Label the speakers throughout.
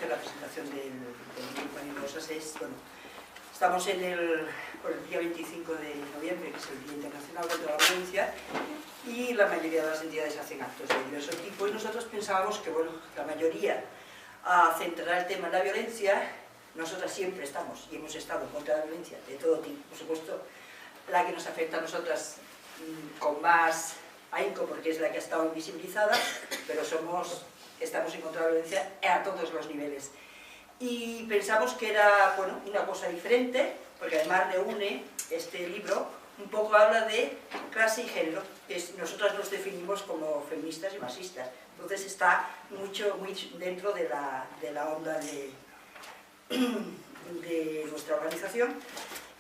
Speaker 1: hacer la presentación del libro Pan y Rosas es, bueno, estamos por el día 25 de noviembre, que es el Día Internacional contra la Violencia, y la mayoría de las entidades hacen actos de diverso tipo, y nosotros pensábamos que, bueno, la mayoría centrará el tema en la violencia. Nosotras siempre estamos y hemos estado contra la violencia de todo tipo, por supuesto, la que nos afecta a nosotras con más ahínco porque es la que ha estado invisibilizada, pero estamos en contra de la violencia a todos los niveles. Y pensamos que era, bueno, una cosa diferente, porque además reúne este libro, un poco habla de clase y género, que nosotras nos definimos como feministas y marxistas, entonces está muy dentro de la onda de nuestra organización.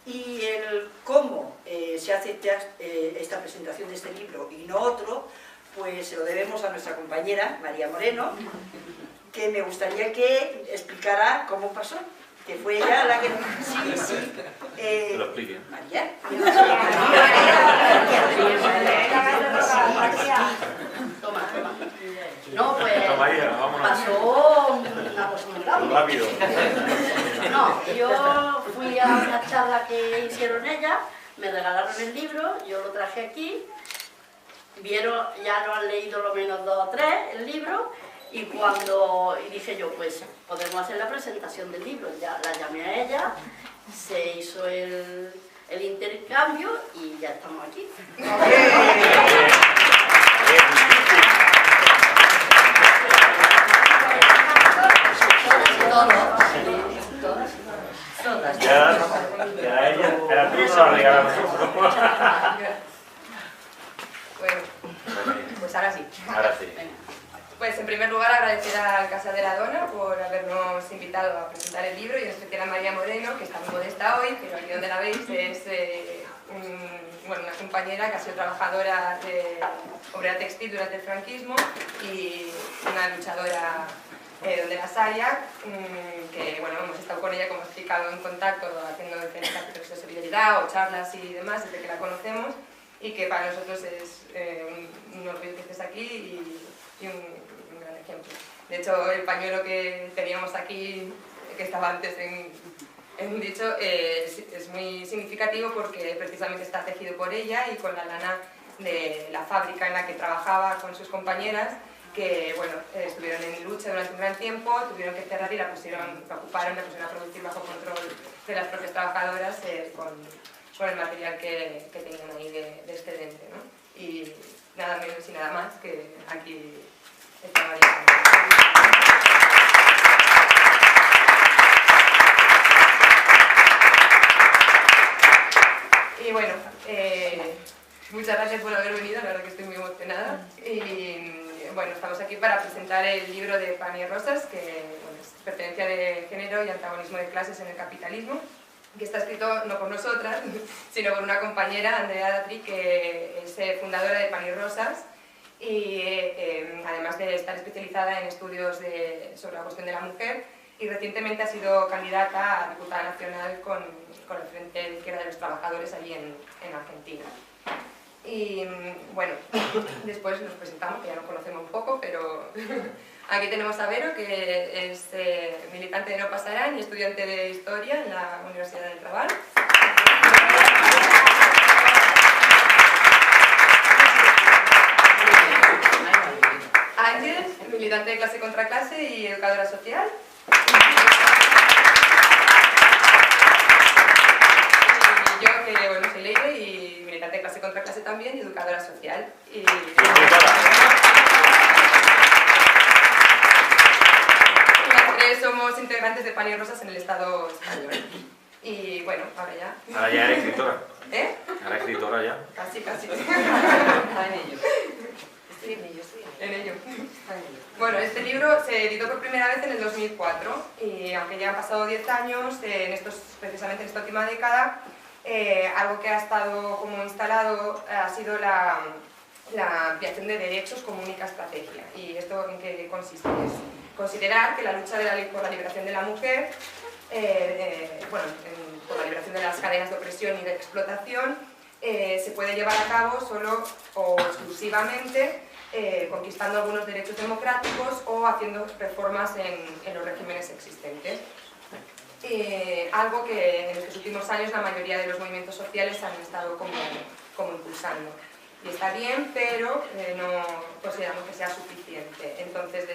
Speaker 1: Y el cómo se hace esta presentación de este libro y no otro, pues se lo debemos a nuestra compañera María Moreno, que me gustaría que explicara cómo pasó, que fue ella la que... Sí.
Speaker 2: Que lo explique.
Speaker 1: María.
Speaker 3: Toma. No, pues
Speaker 2: Vámonos.
Speaker 3: pasó una cosa muy grande.
Speaker 2: Rápido.
Speaker 3: No, yo fui a una charla que hicieron ellas, me regalaron el libro, yo lo traje aquí, vieron, ya lo han leído lo menos 2 o 3 el libro, y dije yo, pues podemos hacer la presentación del libro, ya la llamé a ella, se hizo el intercambio y ya estamos aquí.
Speaker 1: Todas.
Speaker 2: Ya ella, era tú no la regalamos.
Speaker 4: Bueno, pues ahora sí.
Speaker 2: Ahora sí.
Speaker 4: Pues en primer lugar agradecer al Casa de la Dona por habernos invitado a presentar el libro y en especial a María Moreno, que está muy modesta hoy, pero aquí donde la veis es una compañera que ha sido trabajadora de obrera textil durante el franquismo y una luchadora de la Saria, que bueno, hemos estado con ella, como he explicado, en contacto, haciendo diferentes actos de solidaridad o charlas y demás desde que la conocemos, y que para nosotros es un orgullo que estés aquí y un gran ejemplo. De hecho, el pañuelo que teníamos aquí, que estaba antes en dicho, es muy significativo porque precisamente está tejido por ella y con la lana de la fábrica en la que trabajaba con sus compañeras, que bueno, estuvieron en lucha durante un gran tiempo, tuvieron que cerrar y la ocuparon, la pusieron a producir bajo control de las propias trabajadoras con el material que tenían ahí de excedente, ¿no? Y nada menos y nada más que aquí está María. Y bueno, muchas gracias por haber venido, la verdad que estoy muy emocionada. Y bueno, estamos aquí para presentar el libro de Pan y Rosas, que bueno, es Pertenencia de Género y Antagonismo de Clases en el Capitalismo, que está escrito no por nosotras, sino por una compañera, Andrea Datri, que es fundadora de Pan y Rosas, y además de estar especializada en estudios sobre la cuestión de la mujer, y recientemente ha sido candidata a diputada nacional con el Frente de Izquierda de los Trabajadores allí en Argentina. Y bueno, después nos presentamos, que ya nos conocemos un poco, pero aquí tenemos a Vero, que es militante de No Pasarán y estudiante de Historia en la Universidad del Raval. Ángel, militante de Clase contra Clase y educadora social. Y yo, que bueno, soy Leire y militante de Clase contra Clase también y educadora social. Y las tres somos integrantes de Pan y Rosas en el Estado español. Y bueno, ahora ya.
Speaker 2: Ahora ya eres escritora.
Speaker 4: ¿Eh?
Speaker 2: Ahora escritora ya.
Speaker 4: Casi.
Speaker 1: Está en ello. Estoy en ello.
Speaker 4: En ello.
Speaker 1: Está en ello.
Speaker 4: Bueno, este libro se editó por primera vez en el 2004 y aunque ya han pasado 10 años, precisamente en esta última década, algo que ha estado como instalado ha sido la ampliación de derechos como única estrategia. ¿Y esto en qué consiste? Es considerar que la lucha por la liberación de la mujer, por la liberación de las cadenas de opresión y de explotación, se puede llevar a cabo solo o exclusivamente conquistando algunos derechos democráticos o haciendo reformas en los regímenes existentes. Algo que en estos últimos años la mayoría de los movimientos sociales han estado como impulsando. Y está bien, pero no consideramos que sea suficiente. Entonces,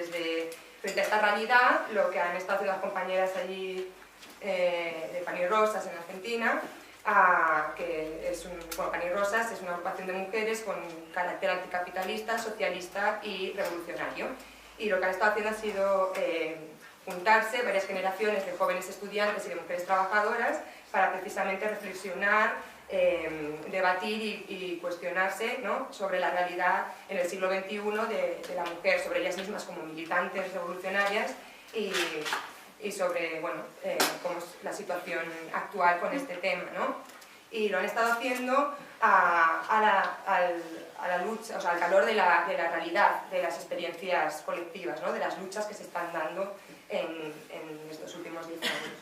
Speaker 4: frente a esta realidad, lo que han estado haciendo las compañeras allí de Pan y Rosas en Argentina, que es Pan y Rosas es una agrupación de mujeres con carácter anticapitalista, socialista y revolucionario. Y lo que han estado haciendo ha sido juntarse varias generaciones de jóvenes estudiantes y de mujeres trabajadoras para precisamente reflexionar, debatir y cuestionarse, ¿no?, sobre la realidad en el siglo XXI de la mujer, sobre ellas mismas como militantes revolucionarias y sobre, bueno, cómo es la situación actual con este tema, ¿no? Y lo han estado haciendo a la lucha, o sea, al calor de la realidad, de las experiencias colectivas, ¿no?, de las luchas que se están dando en estos últimos 10 años.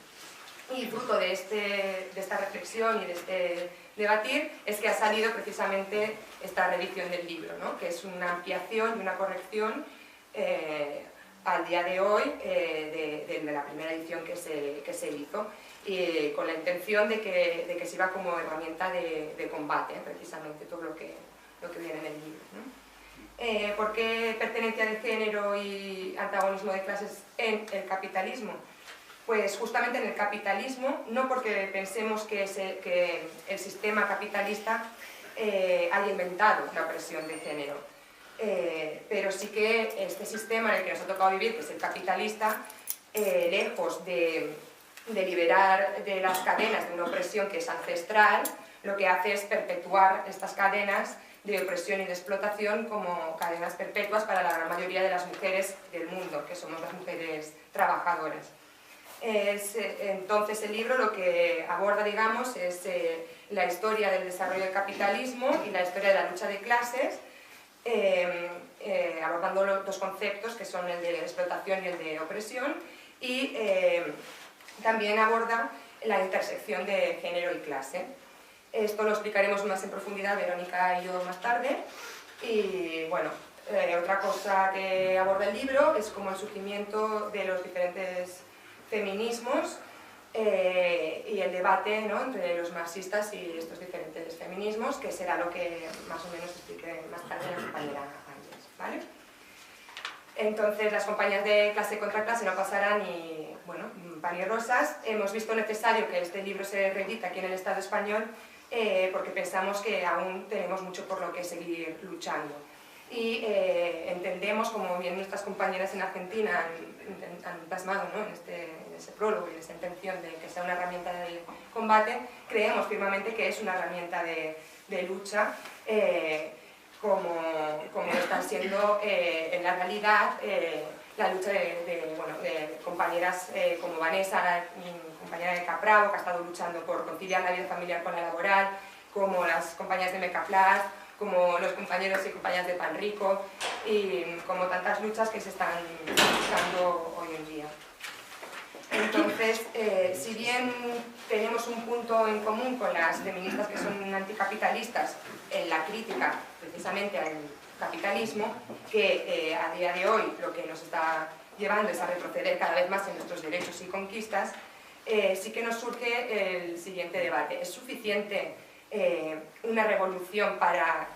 Speaker 4: Y fruto de esta reflexión y de este debatir es que ha salido precisamente esta reedición del libro, ¿no?, que es una ampliación y una corrección al día de hoy de la primera edición que se hizo, y con la intención de que sirva como herramienta de combate, precisamente todo lo que viene en el libro, ¿no? ¿Por qué pertenencia de género y antagonismo de clases en el capitalismo? Pues justamente en el capitalismo, no porque pensemos que el sistema capitalista haya inventado la opresión de género, pero sí que este sistema en el que nos ha tocado vivir, que es el capitalista, lejos de liberar de las cadenas de una opresión que es ancestral, lo que hace es perpetuar estas cadenas de opresión y de explotación como cadenas perpetuas para la gran mayoría de las mujeres del mundo, que somos las mujeres trabajadoras. Entonces el libro lo que aborda, digamos, es la historia del desarrollo del capitalismo y la historia de la lucha de clases, abordando los dos conceptos que son el de explotación y el de opresión, y también aborda la intersección de género y clase. Esto lo explicaremos más en profundidad Verónica y yo más tarde. Y bueno, otra cosa que aborda el libro es como el surgimiento de los diferentes feminismos y el debate, ¿no?, entre los marxistas y estos diferentes feminismos, que será lo que más o menos explique más tarde la compañera Ángeles, ¿vale? Entonces las compañías de clase contra clase no pasarán y, bueno, Pan y Rosas, hemos visto necesario que este libro se reedite aquí en el Estado español porque pensamos que aún tenemos mucho por lo que seguir luchando. Y entendemos, como bien nuestras compañeras en Argentina han plasmado, ¿no?, en ese prólogo y en esa intención de que sea una herramienta de combate, creemos firmemente que es una herramienta de lucha, como lo están siendo en la realidad la lucha de compañeras como Vanessa, compañera de Capravo, que ha estado luchando por conciliar la vida familiar con la laboral, como las compañeras de Mecaplas, como los compañeros y compañeras de Panrico, y como tantas luchas que se están buscando hoy en día. Entonces, si bien tenemos un punto en común con las feministas que son anticapitalistas en la crítica precisamente al capitalismo, que a día de hoy lo que nos está llevando es a retroceder cada vez más en nuestros derechos y conquistas, sí que nos surge el siguiente debate. ¿Es suficiente una revolución para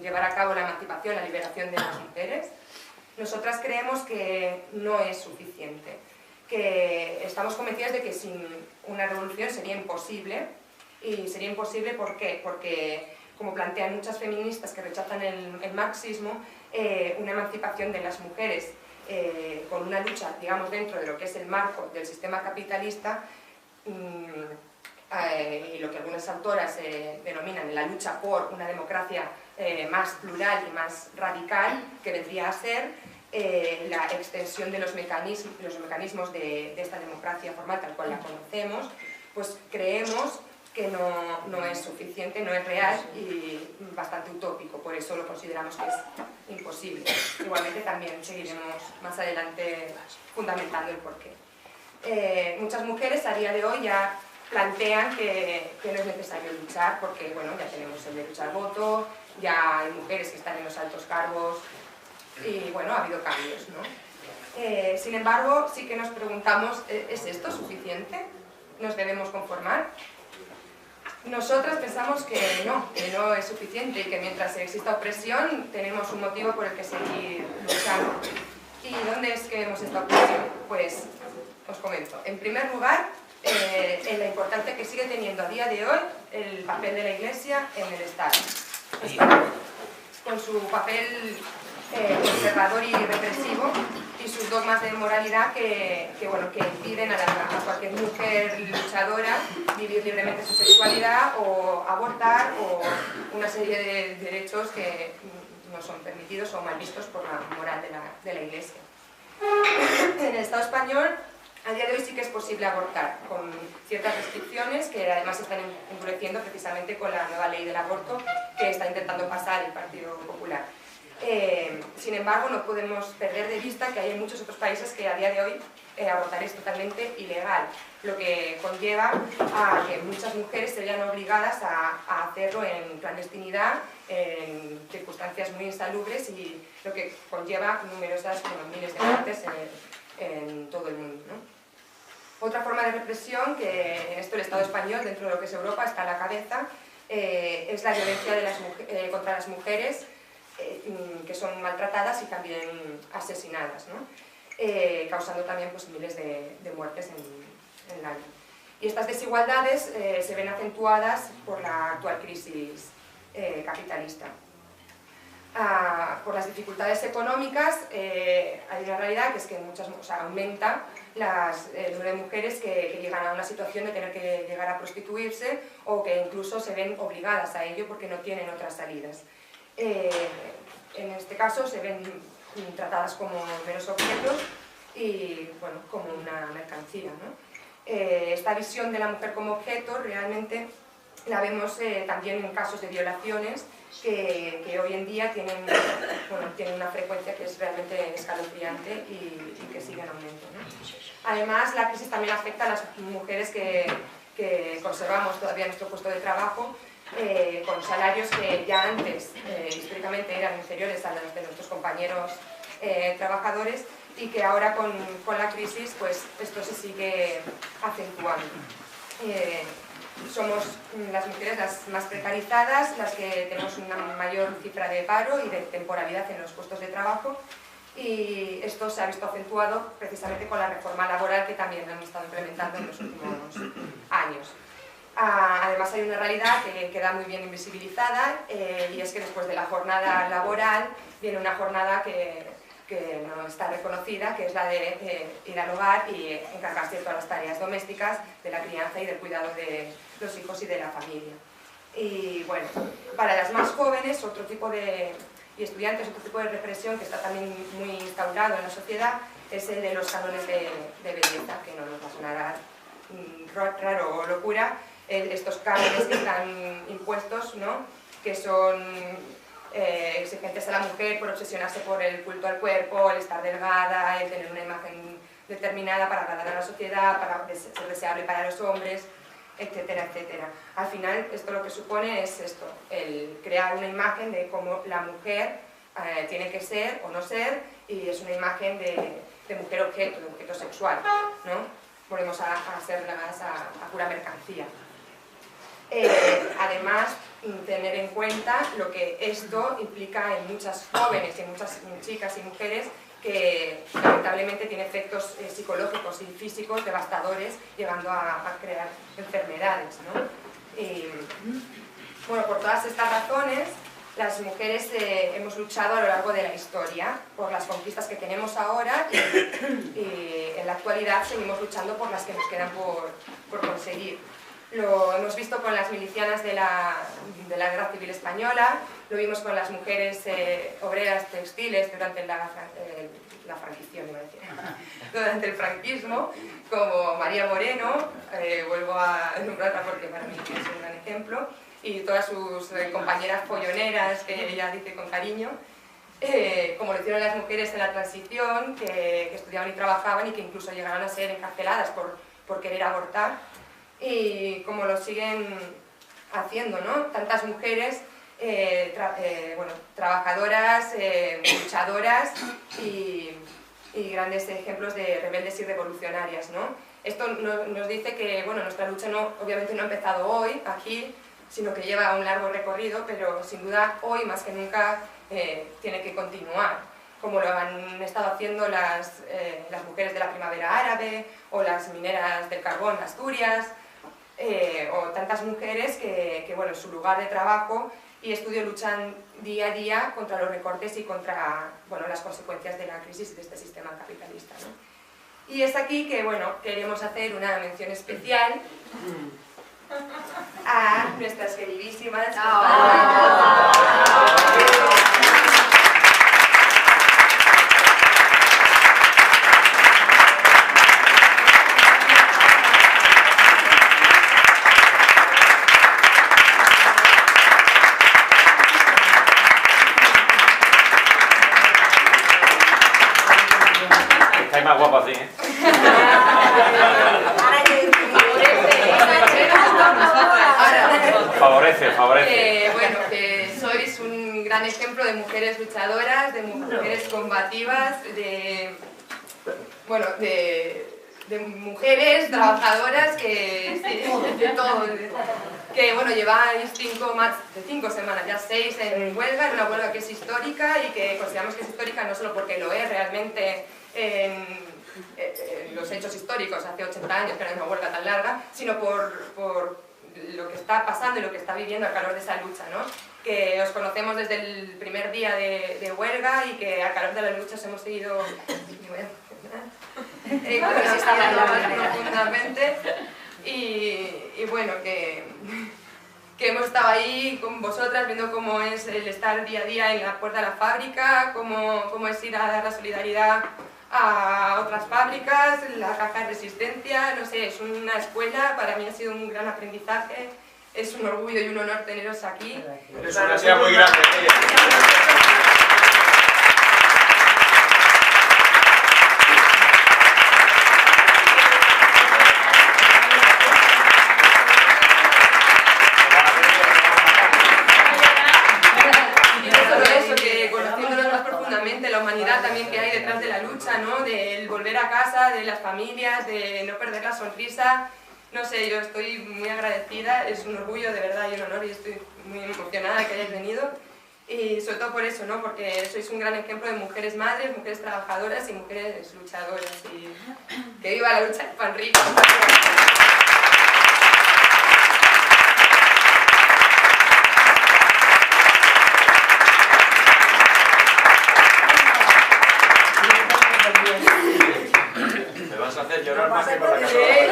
Speaker 4: llevar a cabo la emancipación, la liberación de las mujeres? Nosotras creemos que no es suficiente, que estamos convencidas de que sin una revolución sería imposible. Y sería imposible, ¿por qué? Porque, como plantean muchas feministas que rechazan el marxismo, una emancipación de las mujeres con una lucha, digamos, dentro de lo que es el marco del sistema capitalista, y lo que algunas autoras denominan la lucha por una democracia más plural y más radical, que vendría a ser la extensión de los mecanismos de esta democracia formal tal cual la conocemos, pues creemos que no es suficiente, no es real y bastante utópico, por eso lo consideramos que es imposible. Igualmente también seguiremos más adelante fundamentando el porqué. Muchas mujeres a día de hoy ya plantean que no es necesario luchar porque, bueno, ya tenemos el derecho al voto, ya hay mujeres que están en los altos cargos Y bueno, ha habido cambios, ¿no? Sin embargo, sí que nos preguntamos, ¿es esto suficiente? ¿Nos debemos conformar? Nosotras pensamos que no es suficiente y que mientras exista opresión tenemos un motivo por el que seguir luchando. ¿Y dónde es que vemos esta opresión? Pues os comento. En primer lugar, en la importancia que sigue teniendo a día de hoy el papel de la Iglesia en el Estado. Con su papel conservador y represivo y sus dogmas de moralidad que impiden a cualquier mujer luchadora vivir libremente su sexualidad o abortar o una serie de derechos que no son permitidos o mal vistos por la moral de la Iglesia. En el Estado español, a día de hoy sí que es posible abortar, con ciertas restricciones que además se están endureciendo precisamente con la nueva ley del aborto que está intentando pasar el Partido Popular. Sin embargo, no podemos perder de vista que hay muchos otros países que a día de hoy abortar es totalmente ilegal, lo que conlleva a que muchas mujeres se vean obligadas a hacerlo en clandestinidad, en circunstancias muy insalubres y lo que conlleva numerosas, miles de muertes en todo el mundo, ¿no? Otra forma de represión, que en esto el Estado español, dentro de lo que es Europa, está a la cabeza, es la violencia contra las mujeres que son maltratadas y también asesinadas, ¿no? Causando también pues, miles de muertes en el año. Y estas desigualdades se ven acentuadas por la actual crisis capitalista. Por las dificultades económicas hay una realidad que es que aumenta el número de mujeres que llegan a una situación de tener que llegar a prostituirse o que incluso se ven obligadas a ello porque no tienen otras salidas. En este caso se ven tratadas como meros objetos y bueno, como una mercancía, ¿no? Esta visión de la mujer como objeto realmente la vemos también en casos de violaciones que hoy en día tienen una frecuencia que es realmente escalofriante y que sigue en aumento, ¿no? Además, la crisis también afecta a las mujeres que conservamos todavía nuestro puesto de trabajo con salarios que ya antes históricamente eran inferiores a los de nuestros compañeros trabajadores y que ahora con la crisis pues esto se sigue acentuando. Somos las mujeres las más precarizadas, las que tenemos una mayor cifra de paro y de temporalidad en los puestos de trabajo y esto se ha visto acentuado precisamente con la reforma laboral que también han estado implementando en los últimos años. Además hay una realidad que queda muy bien invisibilizada y es que después de la jornada laboral viene una jornada que no está reconocida, que es la de ir al hogar y encargarse de todas las tareas domésticas, de la crianza y del cuidado de los hijos y de la familia. Y bueno, para las más jóvenes y estudiantes, otro tipo de represión que está también muy instaurado en la sociedad es el de los cánones de belleza, que no nos va a sonar raro o locura, estos cánones que están impuestos, ¿no? Que son exigentes a la mujer por obsesionarse por el culto al cuerpo, el estar delgada, el tener una imagen determinada para agradar a la sociedad, para ser deseable para los hombres, etcétera, etcétera. Al final, esto lo que supone es esto, el crear una imagen de cómo la mujer tiene que ser o no ser, y es una imagen de mujer objeto, de objeto sexual, ¿no? Volvemos a ser relegadas a pura mercancía. Además, tener en cuenta lo que esto implica en muchas jóvenes y en muchas chicas y mujeres que lamentablemente tiene efectos psicológicos y físicos devastadores, llegando a crear enfermedades, ¿no? Bueno, por todas estas razones, las mujeres hemos luchado a lo largo de la historia por las conquistas que tenemos ahora y en la actualidad seguimos luchando por las que nos quedan por conseguir. Lo hemos visto con las milicianas de la Guerra Civil Española, lo vimos con las mujeres obreras textiles durante la franquición, iba a decir, durante el franquismo, como María Moreno, vuelvo a nombrarla porque para mí es un gran ejemplo, y todas sus compañeras folloneras, que ella dice con cariño, como lo hicieron las mujeres en la transición, que estudiaban y trabajaban y que incluso llegaron a ser encarceladas por querer abortar, y como lo siguen haciendo, ¿no? Tantas mujeres trabajadoras, luchadoras y grandes ejemplos de rebeldes y revolucionarias, ¿no? Esto nos dice que nuestra lucha obviamente no ha empezado hoy, aquí, sino que lleva un largo recorrido, pero sin duda hoy más que nunca tiene que continuar, como lo han estado haciendo las mujeres de la primavera árabe o las mineras del carbón de Asturias, o tantas mujeres que en su lugar de trabajo y estudio luchan día a día contra los recortes y contra las consecuencias de la crisis de este sistema capitalista, ¿no? Y es aquí que queremos hacer una mención especial a nuestras queridísimas
Speaker 2: Estáis más guapas así, ¿eh? Favorece.
Speaker 4: Que sois un gran ejemplo de mujeres luchadoras, de mujeres combativas, de mujeres trabajadoras de todo. Que lleváis más de 5 semanas, ya 6 en huelga, en una huelga que es histórica y que consideramos que es histórica no solo porque lo es realmente en los hechos históricos hace 80 años, que no era una huelga tan larga, sino por lo que está pasando y lo que está viviendo al calor de esa lucha, ¿no? Que os conocemos desde el primer día de huelga y que al calor de la lucha os hemos seguido profundamente y que hemos estado ahí con vosotras viendo cómo es el estar día a día en la puerta de la fábrica, cómo es ir a dar la solidaridad a otras fábricas, la caja de resistencia, no sé, es una escuela, para mí ha sido un gran aprendizaje, es un orgullo y un honor teneros aquí.
Speaker 5: Es una sea muy grande.
Speaker 4: La humanidad también que hay detrás de la lucha, ¿no? Del volver a casa, de las familias, de no perder la sonrisa. No sé, yo estoy muy agradecida, es un orgullo de verdad y un honor y estoy muy emocionada de que hayáis venido. Y sobre todo por eso, ¿no? Porque sois un gran ejemplo de mujeres madres, mujeres trabajadoras y mujeres luchadoras. Y que viva la lucha del pan rico.
Speaker 5: Me vas a hacer llorar más que con la casa de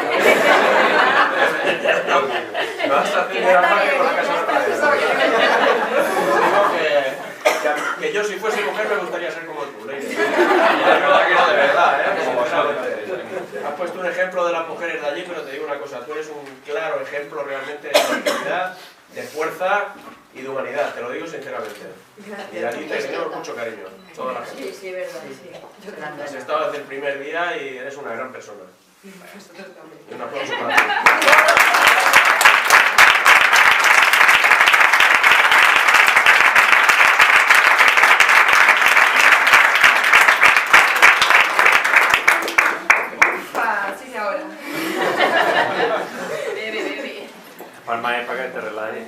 Speaker 5: Me vas a hacer llorar más que con la casa de que yo si fuese mujer me gustaría ser como tú, Leire. Es verdad que no, de verdad, ¿eh? Como sabes. Has puesto un ejemplo de las mujeres de allí, pero te digo una cosa, tú eres un claro ejemplo realmente de solidaridad, de fuerza y de humanidad, te lo digo sinceramente. Y allí te tengo mucho cariño, toda la gente.
Speaker 3: Sí, verdad, sí.
Speaker 5: Has estado desde el primer día y eres una gran persona. Y un aplauso para ti.
Speaker 4: Sí, ahora.
Speaker 2: Palma es para que te relajes.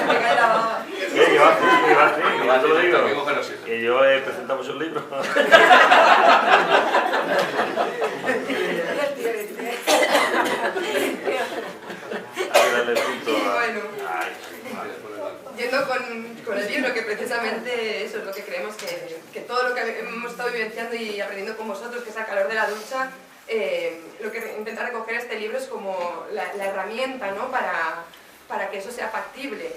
Speaker 4: Me cae la baba.
Speaker 2: Que va así, que yo te lo digo. Que yo he presentado muchos libros.
Speaker 4: Yendo con el libro, que precisamente eso es lo que creemos que todo lo que hemos estado vivenciando y aprendiendo con vosotros, que es al calor de la ducha, lo que intenta recoger este libro es como la herramienta, ¿no? para que eso sea factible.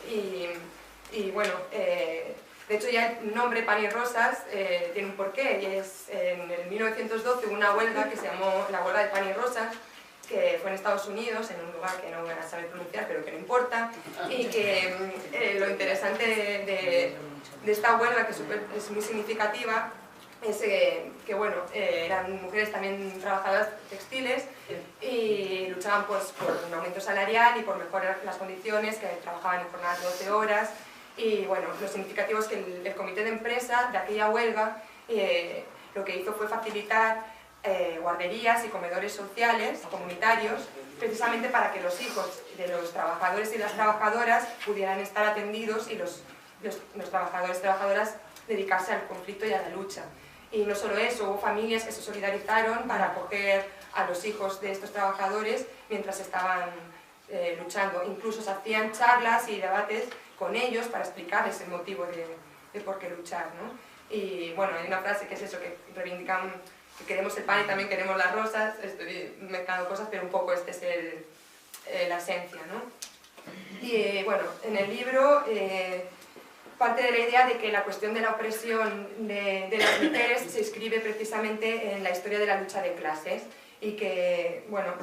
Speaker 4: Y bueno, de hecho ya el nombre Pan y Rosas tiene un porqué, y es en el 1912 hubo una huelga que se llamó la huelga de Pan y Rosas, que fue en Estados Unidos, en un lugar que no voy a saber pronunciar, pero que no importa, y que lo interesante de esta huelga, que es muy significativa, es que bueno, eran mujeres también trabajadoras textiles y luchaban pues, por un aumento salarial y por mejorar las condiciones, que trabajaban en jornadas de 12 horas. Y bueno, lo significativo es que el comité de empresa de aquella huelga lo que hizo fue facilitar guarderías y comedores sociales, comunitarios, precisamente para que los hijos de los trabajadores y las trabajadoras pudieran estar atendidos y los trabajadores y trabajadoras dedicarse al conflicto y a la lucha. Y no solo eso, hubo familias que se solidarizaron para acoger a los hijos de estos trabajadores mientras estaban luchando. Incluso se hacían charlas y debates con ellos para explicarles el motivo de por qué luchar, ¿no? Y bueno, hay una frase que es eso, que reivindican que queremos el pan y también queremos las rosas. Estoy mezclando cosas, pero un poco este es la esencia, ¿no? Y bueno, en el libro parte de la idea de que la cuestión de la opresión de las mujeres se inscribe precisamente en la historia de la lucha de clases y que, bueno,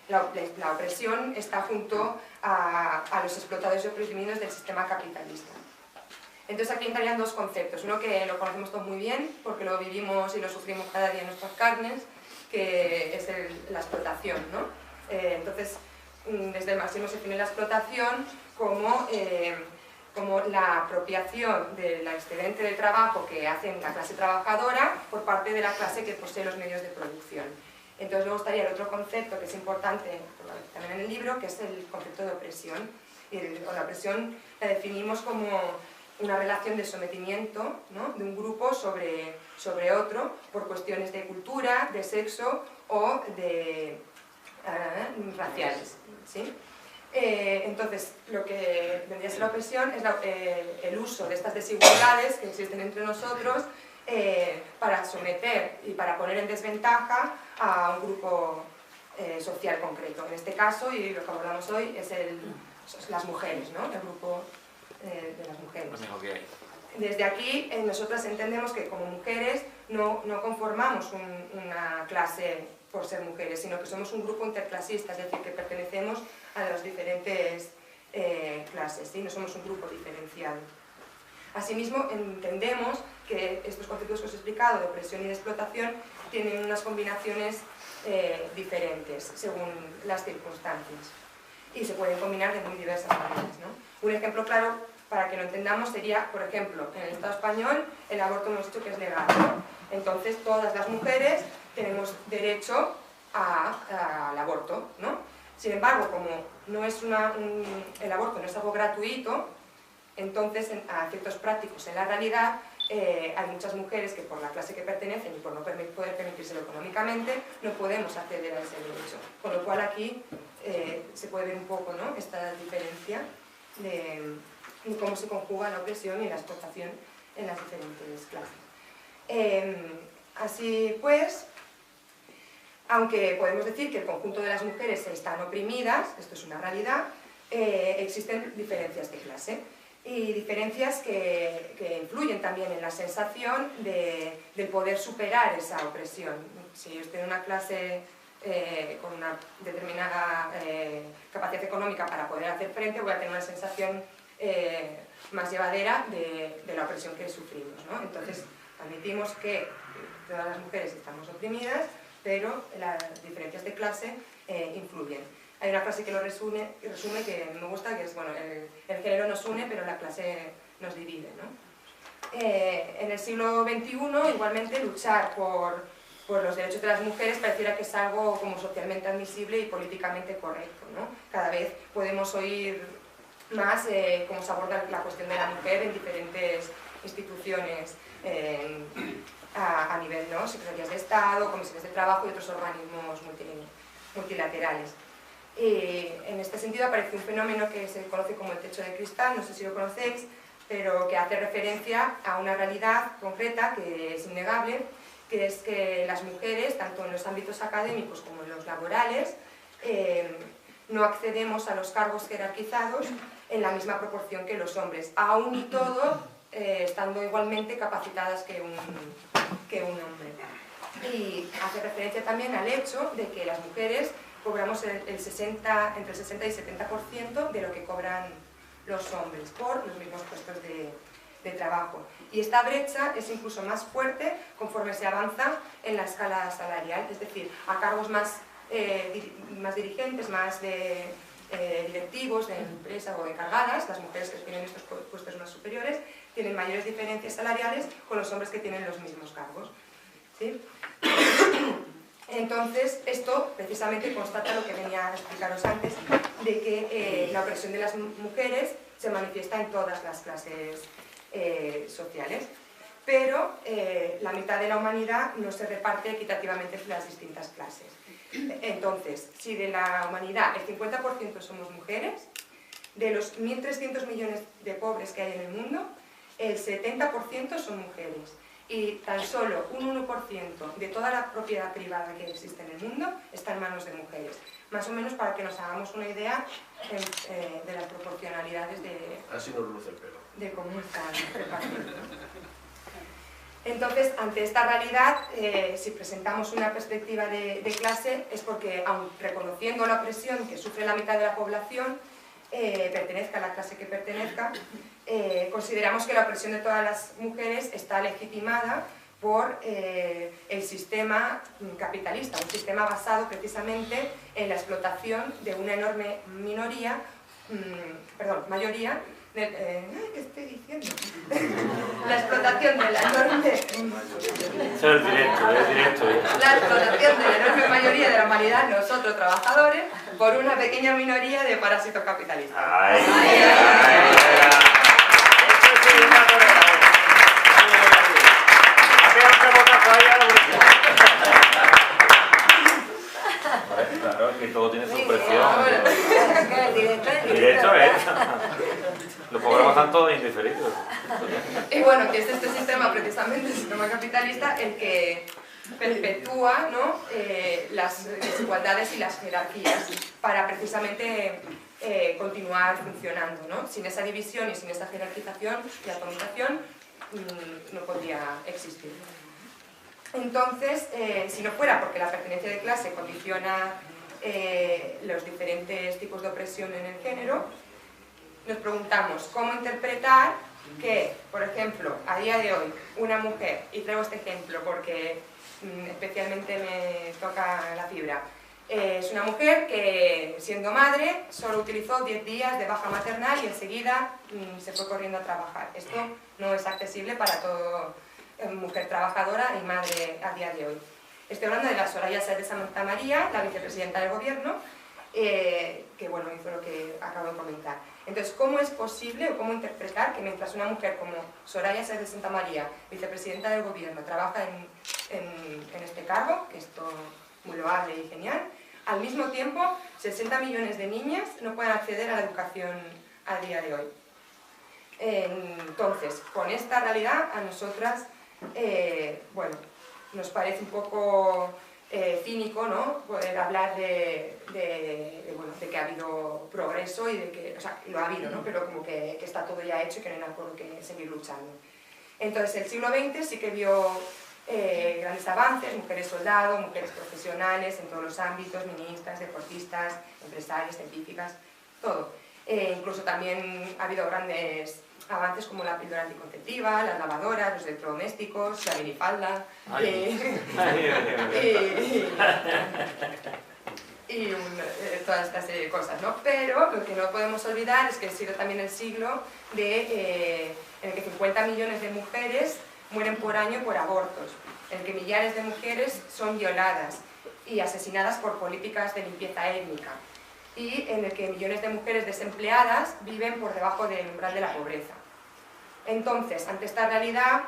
Speaker 4: la opresión está junto a los explotados y oprimidos del sistema capitalista. Entonces aquí entrarían dos conceptos, uno que lo conocemos todos muy bien porque lo vivimos y lo sufrimos cada día en nuestras carnes, que es la explotación, ¿no? Entonces, desde el marxismo se define la explotación como la apropiación del excedente de trabajo que hacen la clase trabajadora por parte de la clase que posee los medios de producción. Entonces luego estaría el otro concepto que es importante también en el libro, que es el concepto de opresión. Y la opresión la definimos como una relación de sometimiento, ¿no?, de un grupo sobre otro por cuestiones de cultura, de sexo o de raciales, ¿sí? Entonces, lo que vendría a ser la opresión es el uso de estas desigualdades que existen entre nosotros para someter y para poner en desventaja a un grupo social concreto. En este caso, y lo que abordamos hoy, es las mujeres, ¿no?, el grupo de las mujeres. Desde aquí, nosotras entendemos que como mujeres no conformamos una clase por ser mujeres, sino que somos un grupo interclasista, es decir, que pertenecemos a las diferentes clases, ¿sí? No somos un grupo diferenciado. Asimismo, entendemos que estos conceptos que os he explicado de opresión y de explotación tienen unas combinaciones diferentes según las circunstancias y se pueden combinar de muy diversas maneras, ¿no? Un ejemplo claro para que lo entendamos sería, por ejemplo, en el Estado español el aborto hemos dicho que es legal, ¿no? Entonces todas las mujeres tenemos derecho al aborto, ¿no? Sin embargo, como no es el aborto no es algo gratuito, entonces a efectos prácticos en la realidad hay muchas mujeres que por la clase que pertenecen y por no poder permitírselo económicamente no podemos acceder a ese derecho. Con lo cual aquí se puede ver un poco, ¿no?, esta diferencia de cómo se conjuga la opresión y la explotación en las diferentes clases. Así pues, aunque podemos decir que el conjunto de las mujeres están oprimidas, esto es una realidad, existen diferencias de clase y diferencias que influyen también en la sensación de poder superar esa opresión. Si yo estoy en una clase con una determinada capacidad económica para poder hacer frente, voy a tener una sensación más llevadera de la opresión que sufrimos, ¿no? Entonces, admitimos que todas las mujeres estamos oprimidas, pero las diferencias de clase influyen. Hay una frase que lo resume que me gusta, que es, bueno, el género nos une, pero la clase nos divide, ¿no? En el siglo XXI, igualmente, luchar por los derechos de las mujeres pareciera que es algo como socialmente admisible y políticamente correcto, ¿no? Cada vez podemos oír más cómo se aborda la cuestión de la mujer en diferentes instituciones a nivel, ¿no?, secretarías de Estado, comisiones de trabajo y otros organismos multilaterales. En este sentido aparece un fenómeno que se conoce como el techo de cristal, no sé si lo conocéis, pero que hace referencia a una realidad concreta que es innegable, que es que las mujeres, tanto en los ámbitos académicos como en los laborales, no accedemos a los cargos jerarquizados en la misma proporción que los hombres, aún y todo estando igualmente capacitadas que un hombre. Y hace referencia también al hecho de que las mujeres cobramos entre el 60 y 70% de lo que cobran los hombres por los mismos puestos de de trabajo. Y esta brecha es incluso más fuerte conforme se avanza en la escala salarial, es decir, a cargos más dirigentes, más directivos de empresa o encargadas, las mujeres que tienen estos puestos más superiores tienen mayores diferencias salariales con los hombres que tienen los mismos cargos, ¿sí? Entonces, esto precisamente constata lo que venía a explicaros antes, de que la opresión de las mujeres se manifiesta en todas las clases sociales, pero la mitad de la humanidad no se reparte equitativamente entre las distintas clases. Entonces, si de la humanidad el 50% somos mujeres, de los 1.300 millones de pobres que hay en el mundo, el 70% son mujeres. Y tan solo un 1% de toda la propiedad privada que existe en el mundo está en manos de mujeres. Más o menos para que nos hagamos una idea de las proporcionalidades
Speaker 5: Así nos luce el pelo.
Speaker 4: de cómo están repartidos. Entonces, ante esta realidad, si presentamos una perspectiva de clase, es porque, aun reconociendo la opresión que sufre la mitad de la población, pertenezca a la clase que pertenezca, consideramos que la opresión de todas las mujeres está legitimada por el sistema capitalista, un sistema basado precisamente en la explotación de una enorme mayoría, ¿qué estoy diciendo? La explotación de la enorme...
Speaker 2: Eso es directo.
Speaker 4: La explotación de la enorme mayoría de la humanidad, nosotros trabajadores, por una pequeña minoría de parásitos capitalistas.
Speaker 2: Claro, que todo tiene su presión.
Speaker 4: Directo
Speaker 2: es. Los programas están todos indiferidos.
Speaker 4: Y bueno, que es este sistema, precisamente el sistema capitalista, el que perpetúa, ¿no?, las desigualdades y las jerarquías para precisamente continuar funcionando, ¿no? Sin esa división y sin esa jerarquización y atomización no podría existir. Entonces, si no fuera porque la pertenencia de clase condiciona los diferentes tipos de opresión en el género, nos preguntamos cómo interpretar que, por ejemplo, a día de hoy, una mujer, y traigo este ejemplo porque especialmente me toca la fibra, es una mujer que, siendo madre, solo utilizó 10 días de baja maternal y enseguida se fue corriendo a trabajar. Esto no es accesible para toda mujer trabajadora y madre a día de hoy. Estoy hablando de la Soraya Sáez de Santamaría, la vicepresidenta del Gobierno, que bueno, hizo lo que acabo de comentar. Entonces, ¿cómo es posible o cómo interpretar que mientras una mujer como Soraya Sáez de Santamaría, vicepresidenta del Gobierno, trabaja en este cargo, que esto muy loable y genial, al mismo tiempo 60 millones de niñas no pueden acceder a la educación a día de hoy? Entonces, con esta realidad, a nosotras, bueno, nos parece un poco cínico, ¿no?, poder hablar de que ha habido progreso y de que, o sea, lo ha habido, ¿no?, pero como que está todo ya hecho y que no hay nada por lo que seguir luchando. Entonces, el siglo XX sí que vio grandes avances, mujeres soldados, mujeres profesionales en todos los ámbitos, ministras, deportistas, empresarias, científicas, todo. Incluso también ha habido grandes avances como la píldora anticonceptiva, las lavadoras, los electrodomésticos, la minifalda y todas estas serie de cosas, ¿no? Pero lo que no podemos olvidar es que ha sido también el siglo en el que 50 millones de mujeres mueren por año por abortos, en el que millares de mujeres son violadas y asesinadas por políticas de limpieza étnica, y en el que millones de mujeres desempleadas viven por debajo del umbral de la pobreza. Entonces, ante esta realidad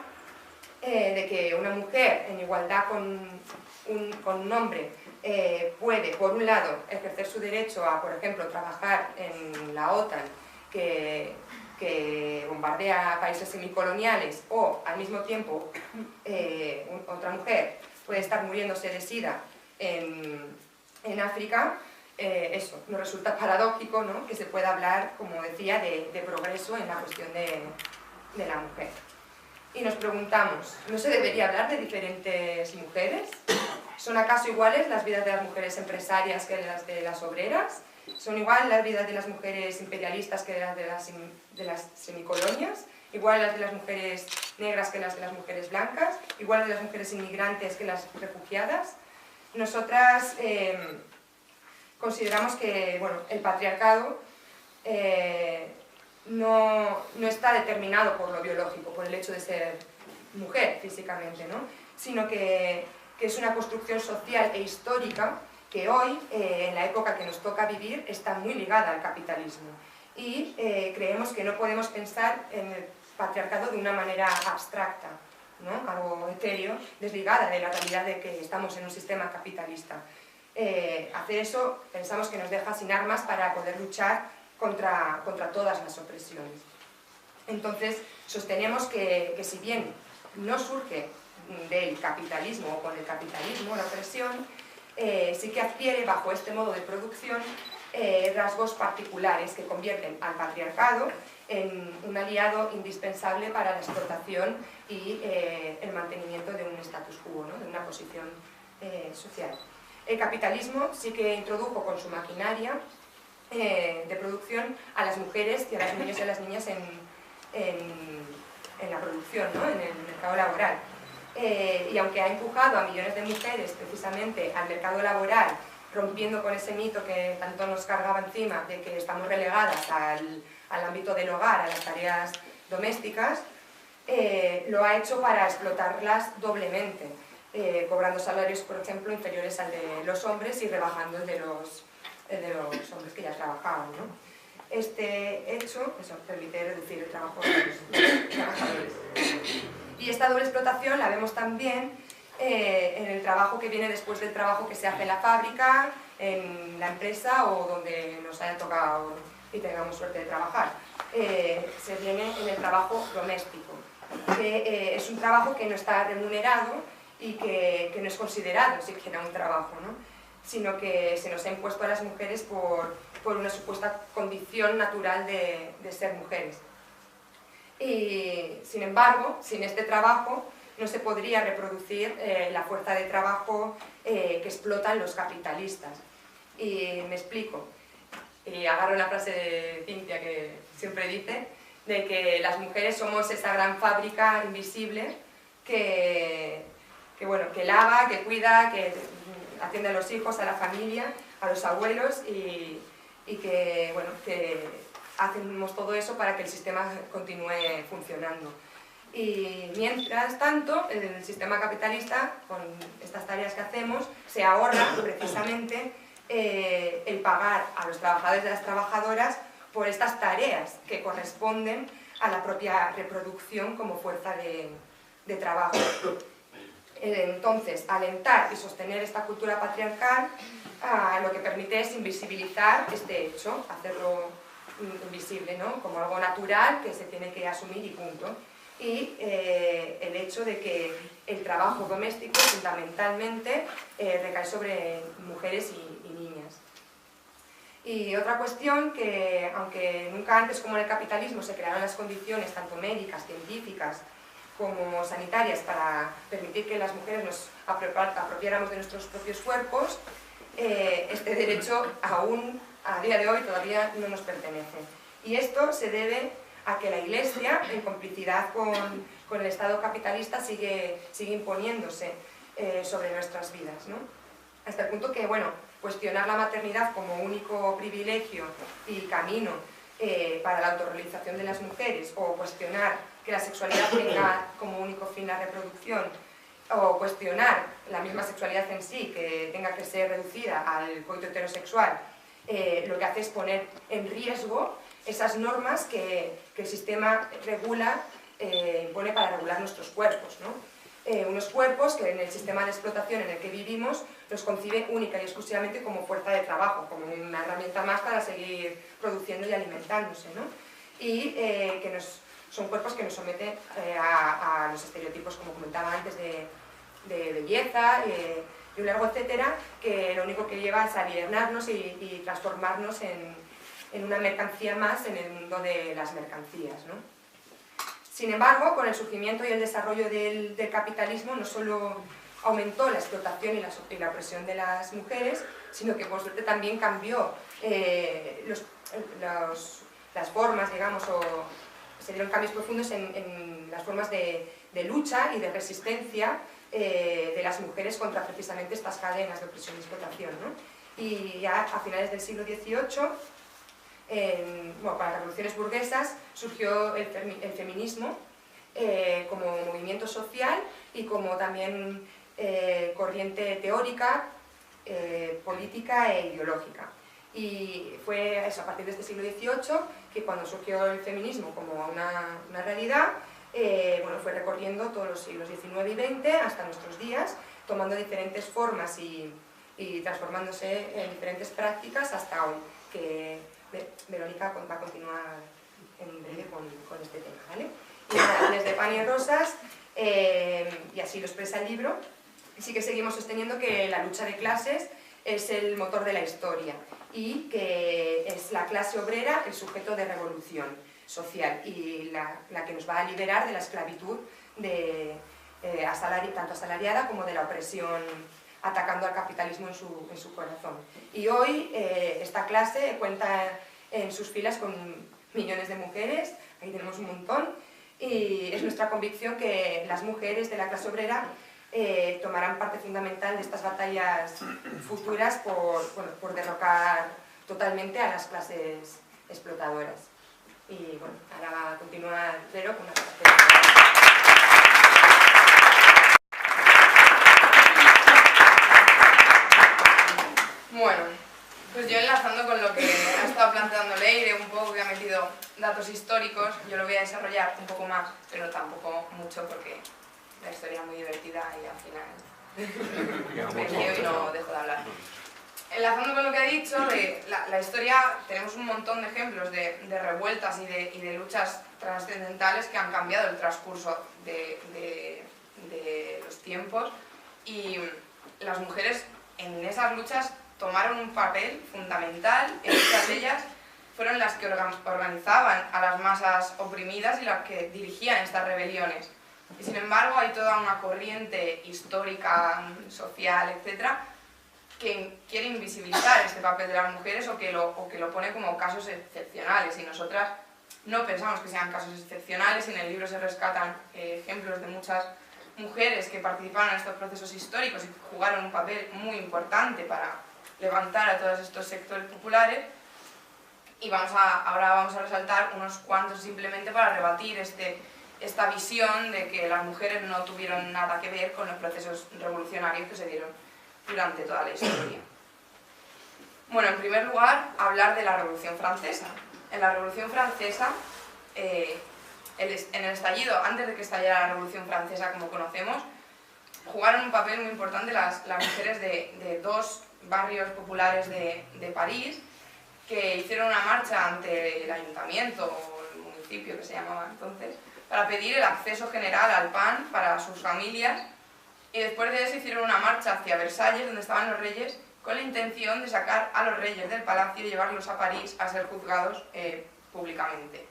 Speaker 4: de que una mujer en igualdad con un hombre puede, por un lado, ejercer su derecho a, por ejemplo, trabajar en la OTAN, que bombardea países semicoloniales, o al mismo tiempo otra mujer puede estar muriéndose de SIDA en África, eso nos resulta paradójico, ¿no?, que se pueda hablar, como decía, de progreso en la cuestión de la mujer. Y nos preguntamos, ¿no se debería hablar de diferentes mujeres? ¿Son acaso iguales las vidas de las mujeres empresarias que las de las obreras? Son igual las vidas de las mujeres imperialistas que las de las semicolonias, igual las de las mujeres negras que las de las mujeres blancas, igual de las mujeres inmigrantes que las refugiadas. Nosotras consideramos que bueno, el patriarcado no está determinado por lo biológico, por el hecho de ser mujer físicamente, ¿no? Sino que es una construcción social e histórica que hoy, en la época que nos toca vivir, está muy ligada al capitalismo. Y creemos que no podemos pensar en el patriarcado de una manera abstracta, ¿no? Algo etéreo, desligada de la realidad de que estamos en un sistema capitalista. Hacer eso pensamos que nos deja sin armas para poder luchar contra todas las opresiones. Entonces, sostenemos que si bien no surge del capitalismo o con el capitalismo la opresión, sí que adquiere bajo este modo de producción rasgos particulares que convierten al patriarcado en un aliado indispensable para la explotación y el mantenimiento de un status quo, ¿no? De una posición social. El capitalismo sí que introdujo con su maquinaria de producción a las mujeres y a los niños y a las niñas en la producción, ¿no? En el mercado laboral. Y aunque ha empujado a millones de mujeres precisamente al mercado laboral, rompiendo con ese mito que tanto nos cargaba encima de que estamos relegadas al ámbito del hogar, a las tareas domésticas, lo ha hecho para explotarlas doblemente, cobrando salarios, por ejemplo, inferiores al de los hombres y rebajando el de los hombres que ya trabajaban, ¿no? Este hecho permite reducir el trabajo de los trabajadores. Y esta doble explotación la vemos también en el trabajo que viene después del trabajo que se hace en la fábrica, en la empresa o donde nos haya tocado y tengamos suerte de trabajar. Se viene en el trabajo doméstico, que es un trabajo que no está remunerado y que no es considerado siquiera un trabajo, ¿no? Sino que se nos ha impuesto a las mujeres por una supuesta condición natural de ser mujeres. Y, sin embargo, sin este trabajo no se podría reproducir la fuerza de trabajo que explotan los capitalistas. Y me explico. Y agarro una frase de Cintia que siempre dice, de que las mujeres somos esa gran fábrica invisible que lava, que cuida, que atiende a los hijos, a la familia, a los abuelos y que hacemos todo eso para que el sistema continúe funcionando. Y mientras tanto, el sistema capitalista, con estas tareas que hacemos, se ahorra precisamente el pagar a los trabajadores y a las trabajadoras por estas tareas que corresponden a la propia reproducción como fuerza de trabajo. Entonces, alentar y sostener esta cultura patriarcal lo que permite es invisibilizar este hecho, hacerlo invisible, ¿no? Como algo natural que se tiene que asumir y punto. Y el hecho de que el trabajo doméstico fundamentalmente recae sobre mujeres y niñas. Y otra cuestión que, aunque nunca antes como en el capitalismo se crearon las condiciones tanto médicas, científicas como sanitarias para permitir que las mujeres nos apropiáramos de nuestros propios cuerpos, este derecho aún a día de hoy todavía no nos pertenece. Y esto se debe a que la Iglesia, en complicidad con el Estado capitalista, sigue imponiéndose sobre nuestras vidas, ¿no? Hasta el punto que, bueno, cuestionar la maternidad como único privilegio y camino para la autorrealización de las mujeres, o cuestionar que la sexualidad tenga como único fin la reproducción, o cuestionar la misma sexualidad en sí, que tenga que ser reducida al coito heterosexual, lo que hace es poner en riesgo esas normas que el sistema impone para regular nuestros cuerpos, ¿no? Unos cuerpos que en el sistema de explotación en el que vivimos los concibe única y exclusivamente como fuerza de trabajo, como una herramienta más para seguir produciendo y alimentándose, ¿no? Y son cuerpos que nos someten a los estereotipos, como comentaba antes, de belleza, y un largo etcétera, que lo único que lleva es alienarnos y transformarnos en una mercancía más en el mundo de las mercancías, ¿no? Sin embargo, con el surgimiento y el desarrollo del capitalismo no solo aumentó la explotación y la opresión de las mujeres, sino que por suerte también cambió las formas, digamos, o se dieron cambios profundos en las formas de lucha y de resistencia de las mujeres contra precisamente estas cadenas de opresión y explotación, ¿no? Y ya a finales del siglo XVIII, para las revoluciones burguesas, surgió el feminismo como movimiento social y como también corriente teórica, política e ideológica. Y fue eso, a partir de este siglo XVIII que cuando surgió el feminismo como una realidad, fue recorriendo todos los siglos XIX y XX hasta nuestros días, tomando diferentes formas y transformándose en diferentes prácticas hasta hoy, que Verónica va a continuar en breve con este tema, ¿vale? Y nada, desde Pan y Rosas, y así lo expresa el libro, sí que seguimos sosteniendo que la lucha de clases es el motor de la historia y que es la clase obrera el sujeto de revolución social y la que nos va a liberar de la esclavitud tanto asalariada como de la opresión, atacando al capitalismo en su corazón. Y hoy esta clase cuenta en sus filas con millones de mujeres, ahí tenemos un montón, y es nuestra convicción que las mujeres de la clase obrera tomarán parte fundamental de estas batallas futuras por derrocar totalmente a las clases explotadoras. Y bueno, ahora va a continuar Vero con una Bueno, pues yo enlazando con lo que ha estado planteando Leire, un poco que ha metido datos históricos, yo lo voy a desarrollar un poco más, pero tampoco mucho porque la historia es muy divertida y al final me lío y no dejo de hablar. Enlazando con lo que ha dicho, de la historia, tenemos un montón de ejemplos de revueltas y de luchas trascendentales que han cambiado el transcurso de los tiempos, y las mujeres en esas luchas tomaron un papel fundamental. En muchas de ellas fueron las que organizaban a las masas oprimidas y las que dirigían estas rebeliones. Y sin embargo hay toda una corriente histórica, social, etcétera, que quiere invisibilizar este papel de las mujeres o que lo pone como casos excepcionales, y nosotras no pensamos que sean casos excepcionales. Y en el libro se rescatan ejemplos de muchas mujeres que participaron en estos procesos históricos y que jugaron un papel muy importante para levantar a todos estos sectores populares, y ahora vamos a resaltar unos cuantos simplemente para rebatir esta visión de que las mujeres no tuvieron nada que ver con los procesos revolucionarios que se dieron durante toda la historia. Bueno, en primer lugar, hablar de la Revolución Francesa. En la Revolución Francesa, en el estallido, antes de que estallara la Revolución Francesa como conocemos, jugaron un papel muy importante las mujeres de dos barrios populares de París, que hicieron una marcha ante el ayuntamiento o el municipio que se llamaba entonces, para pedir el acceso general al pan para sus familias, y después de eso hicieron una marcha hacia Versalles, donde estaban los reyes, con la intención de sacar a los reyes del palacio y llevarlos a París a ser juzgados públicamente.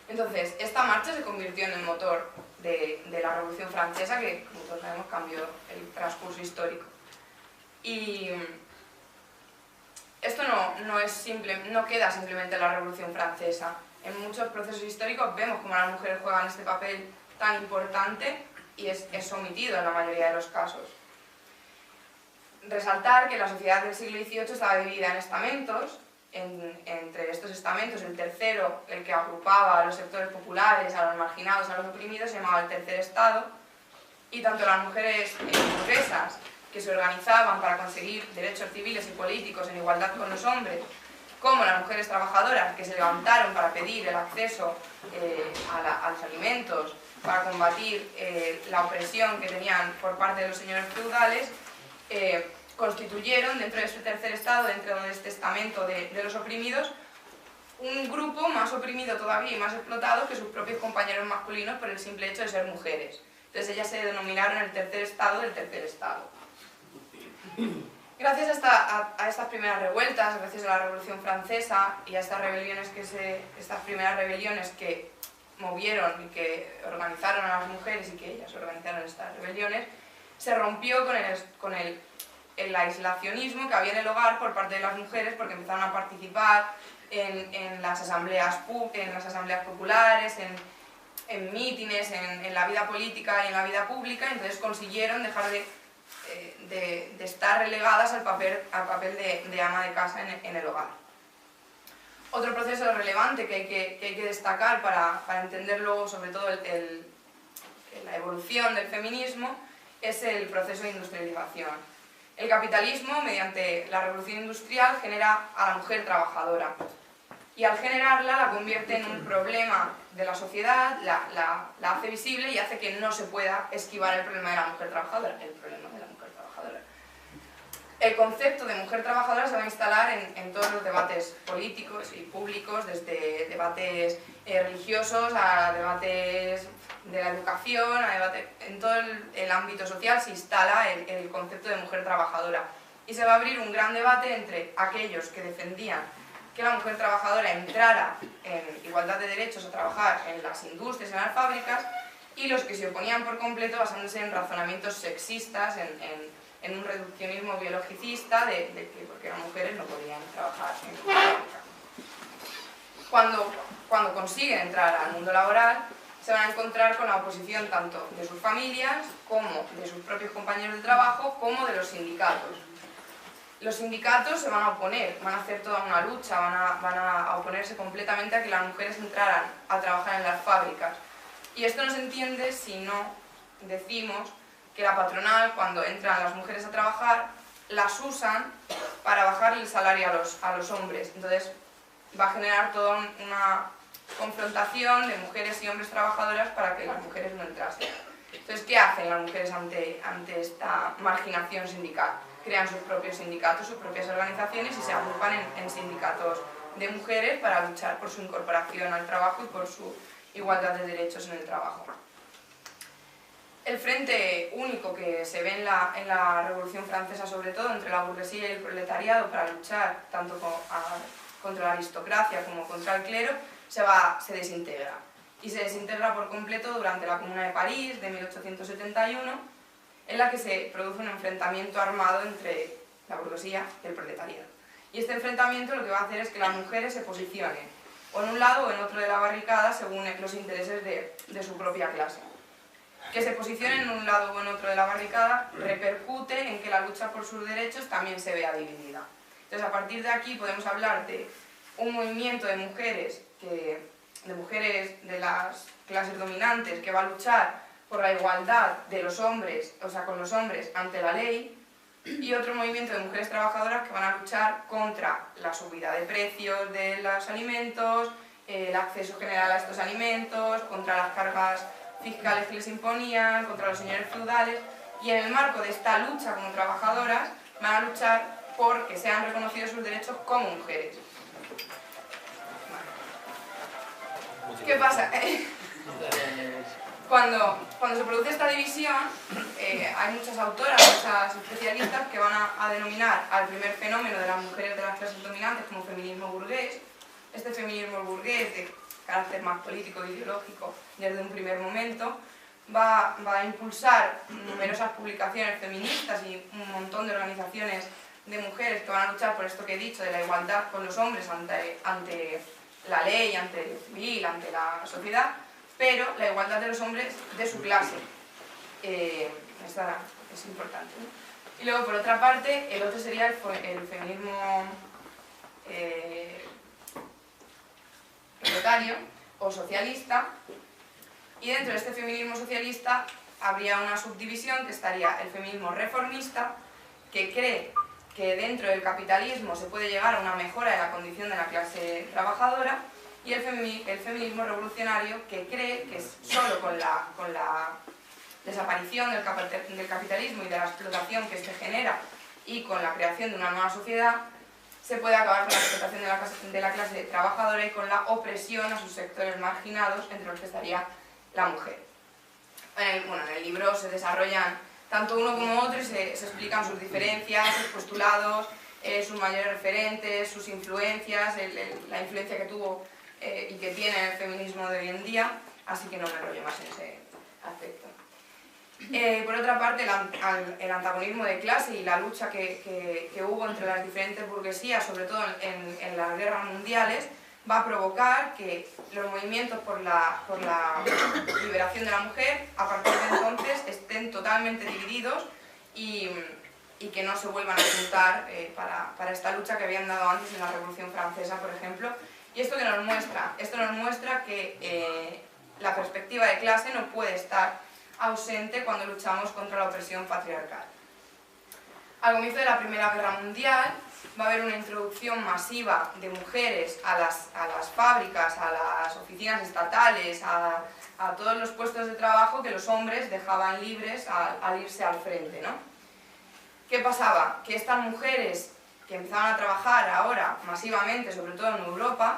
Speaker 4: Entonces, esta marcha se convirtió en el motor de la Revolución Francesa, que, como todos sabemos, cambió el transcurso histórico. Y esto no queda simplemente en la Revolución Francesa. En muchos procesos históricos vemos cómo las mujeres juegan este papel tan importante y es omitido en la mayoría de los casos. Resaltar que la sociedad del siglo XVIII estaba dividida en estamentos. Entre estos estamentos, el tercero, el que agrupaba a los sectores populares, a los marginados, a los oprimidos, se llamaba el tercer estado, y tanto las mujeres burguesas, que se organizaban para conseguir derechos civiles y políticos en igualdad con los hombres, como las mujeres trabajadoras, que se levantaron para pedir el acceso a los alimentos, para combatir la opresión que tenían por parte de los señores feudales, constituyeron dentro de este tercer estado, dentro de este estamento de los oprimidos, un grupo más oprimido todavía y más explotado que sus propios compañeros masculinos por el simple hecho de ser mujeres. Entonces ellas se denominaron el tercer estado del tercer estado. Gracias a estas primeras revueltas, gracias a la Revolución Francesa y a estas primeras rebeliones que movieron y que organizaron a las mujeres y que ellas organizaron estas rebeliones, se rompió con el aislacionismo que había en el hogar por parte de las mujeres, porque empezaron a participar en las asambleas populares, en mítines, en la vida política y en la vida pública, y entonces consiguieron dejar de estar relegadas al papel de ama de casa en el hogar. Otro proceso relevante que hay que destacar para entender luego sobre todo la evolución del feminismo es el proceso de industrialización. El capitalismo, mediante la revolución industrial, genera a la mujer trabajadora y al generarla la convierte en un problema de la sociedad, la hace visible y hace que no se pueda esquivar el problema de la mujer trabajadora, El concepto de mujer trabajadora se va a instalar en todos los debates políticos y públicos, desde debates religiosos a debates de la educación, en todo el ámbito social se instala el concepto de mujer trabajadora. Y se va a abrir un gran debate entre aquellos que defendían que la mujer trabajadora entrara en igualdad de derechos a trabajar en las industrias, en las fábricas, y los que se oponían por completo basándose en razonamientos sexistas, en un reduccionismo biologicista de que porque las mujeres no podían trabajar en la fábrica. Cuando consiguen entrar al mundo laboral, se van a encontrar con la oposición tanto de sus familias, como de sus propios compañeros de trabajo, como de los sindicatos. Los sindicatos se van a oponer, van a hacer toda una lucha, van a oponerse completamente a que las mujeres entraran a trabajar en las fábricas. Y esto no se entiende si no decimos que la patronal, cuando entran las mujeres a trabajar, las usan para bajar el salario a los hombres. Entonces va a generar toda una confrontación de mujeres y hombres trabajadoras para que las mujeres no entrasen. Entonces, ¿qué hacen las mujeres ante esta marginación sindical? Crean sus propios sindicatos, sus propias organizaciones y se agrupan en sindicatos de mujeres para luchar por su incorporación al trabajo y por su igualdad de derechos en el trabajo. El frente único que se ve en la Revolución Francesa, sobre todo entre la burguesía y el proletariado, para luchar tanto contra la aristocracia como contra el clero, se desintegra. Y se desintegra por completo durante la Comuna de París de 1871, en la que se produce un enfrentamiento armado entre la burguesía y el proletariado. Y este enfrentamiento lo que va a hacer es que las mujeres se posicionen o en un lado o en otro de la barricada según los intereses de su propia clase. Que se posicionen en un lado o en otro de la barricada repercute en que la lucha por sus derechos también se vea dividida. Entonces, a partir de aquí podemos hablar de un movimiento de mujeres de las clases dominantes que va a luchar por la igualdad de los hombres, o sea, con los hombres ante la ley, y otro movimiento de mujeres trabajadoras que van a luchar contra la subida de precios de los alimentos, el acceso general a estos alimentos, contra las cargas fiscales que les imponían, contra los señores feudales, y en el marco de esta lucha como trabajadoras van a luchar por que sean reconocidos sus derechos como mujeres. ¿Qué pasa? Cuando se produce esta división, hay muchas autoras, muchas especialistas que van a denominar al primer fenómeno de las mujeres de las clases dominantes como feminismo burgués. Este feminismo burgués, de carácter más político e ideológico desde un primer momento, va a impulsar numerosas publicaciones feministas y un montón de organizaciones de mujeres que van a luchar por esto que he dicho, de la igualdad con los hombres ante la ley, ante el civil, ante la sociedad, pero la igualdad de los hombres de su clase. Esta es importante, ¿no? Y luego, por otra parte, el otro sería el feminismo proletario o socialista, y dentro de este feminismo socialista habría una subdivisión que estaría el feminismo reformista, que cree que dentro del capitalismo se puede llegar a una mejora de la condición de la clase trabajadora, y el feminismo revolucionario, que cree que solo con la desaparición del capitalismo y de la explotación que este genera y con la creación de una nueva sociedad se puede acabar con la explotación de la clase trabajadora y con la opresión a sus sectores marginados, entre los que estaría la mujer. En el libro se desarrollan tanto uno como otro y se explican sus diferencias, sus postulados, sus mayores referentes, sus influencias, la influencia que tuvo y que tiene el feminismo de hoy en día, así que no me enrollo más en ese aspecto. Por otra parte, el antagonismo de clase y la lucha que hubo entre las diferentes burguesías, sobre todo en las guerras mundiales, va a provocar que los movimientos por la liberación de la mujer, a partir de entonces, estén totalmente divididos y que no se vuelvan a juntar para esta lucha que habían dado antes en la Revolución Francesa, por ejemplo. ¿Y esto qué nos muestra? Esto nos muestra que la perspectiva de clase no puede estar ausente cuando luchamos contra la opresión patriarcal. Al comienzo de la Primera Guerra Mundial va a haber una introducción masiva de mujeres a las fábricas, a las oficinas estatales, a todos los puestos de trabajo que los hombres dejaban libres al irse al frente, ¿no? ¿Qué pasaba? Que estas mujeres que empezaban a trabajar ahora masivamente, sobre todo en Europa,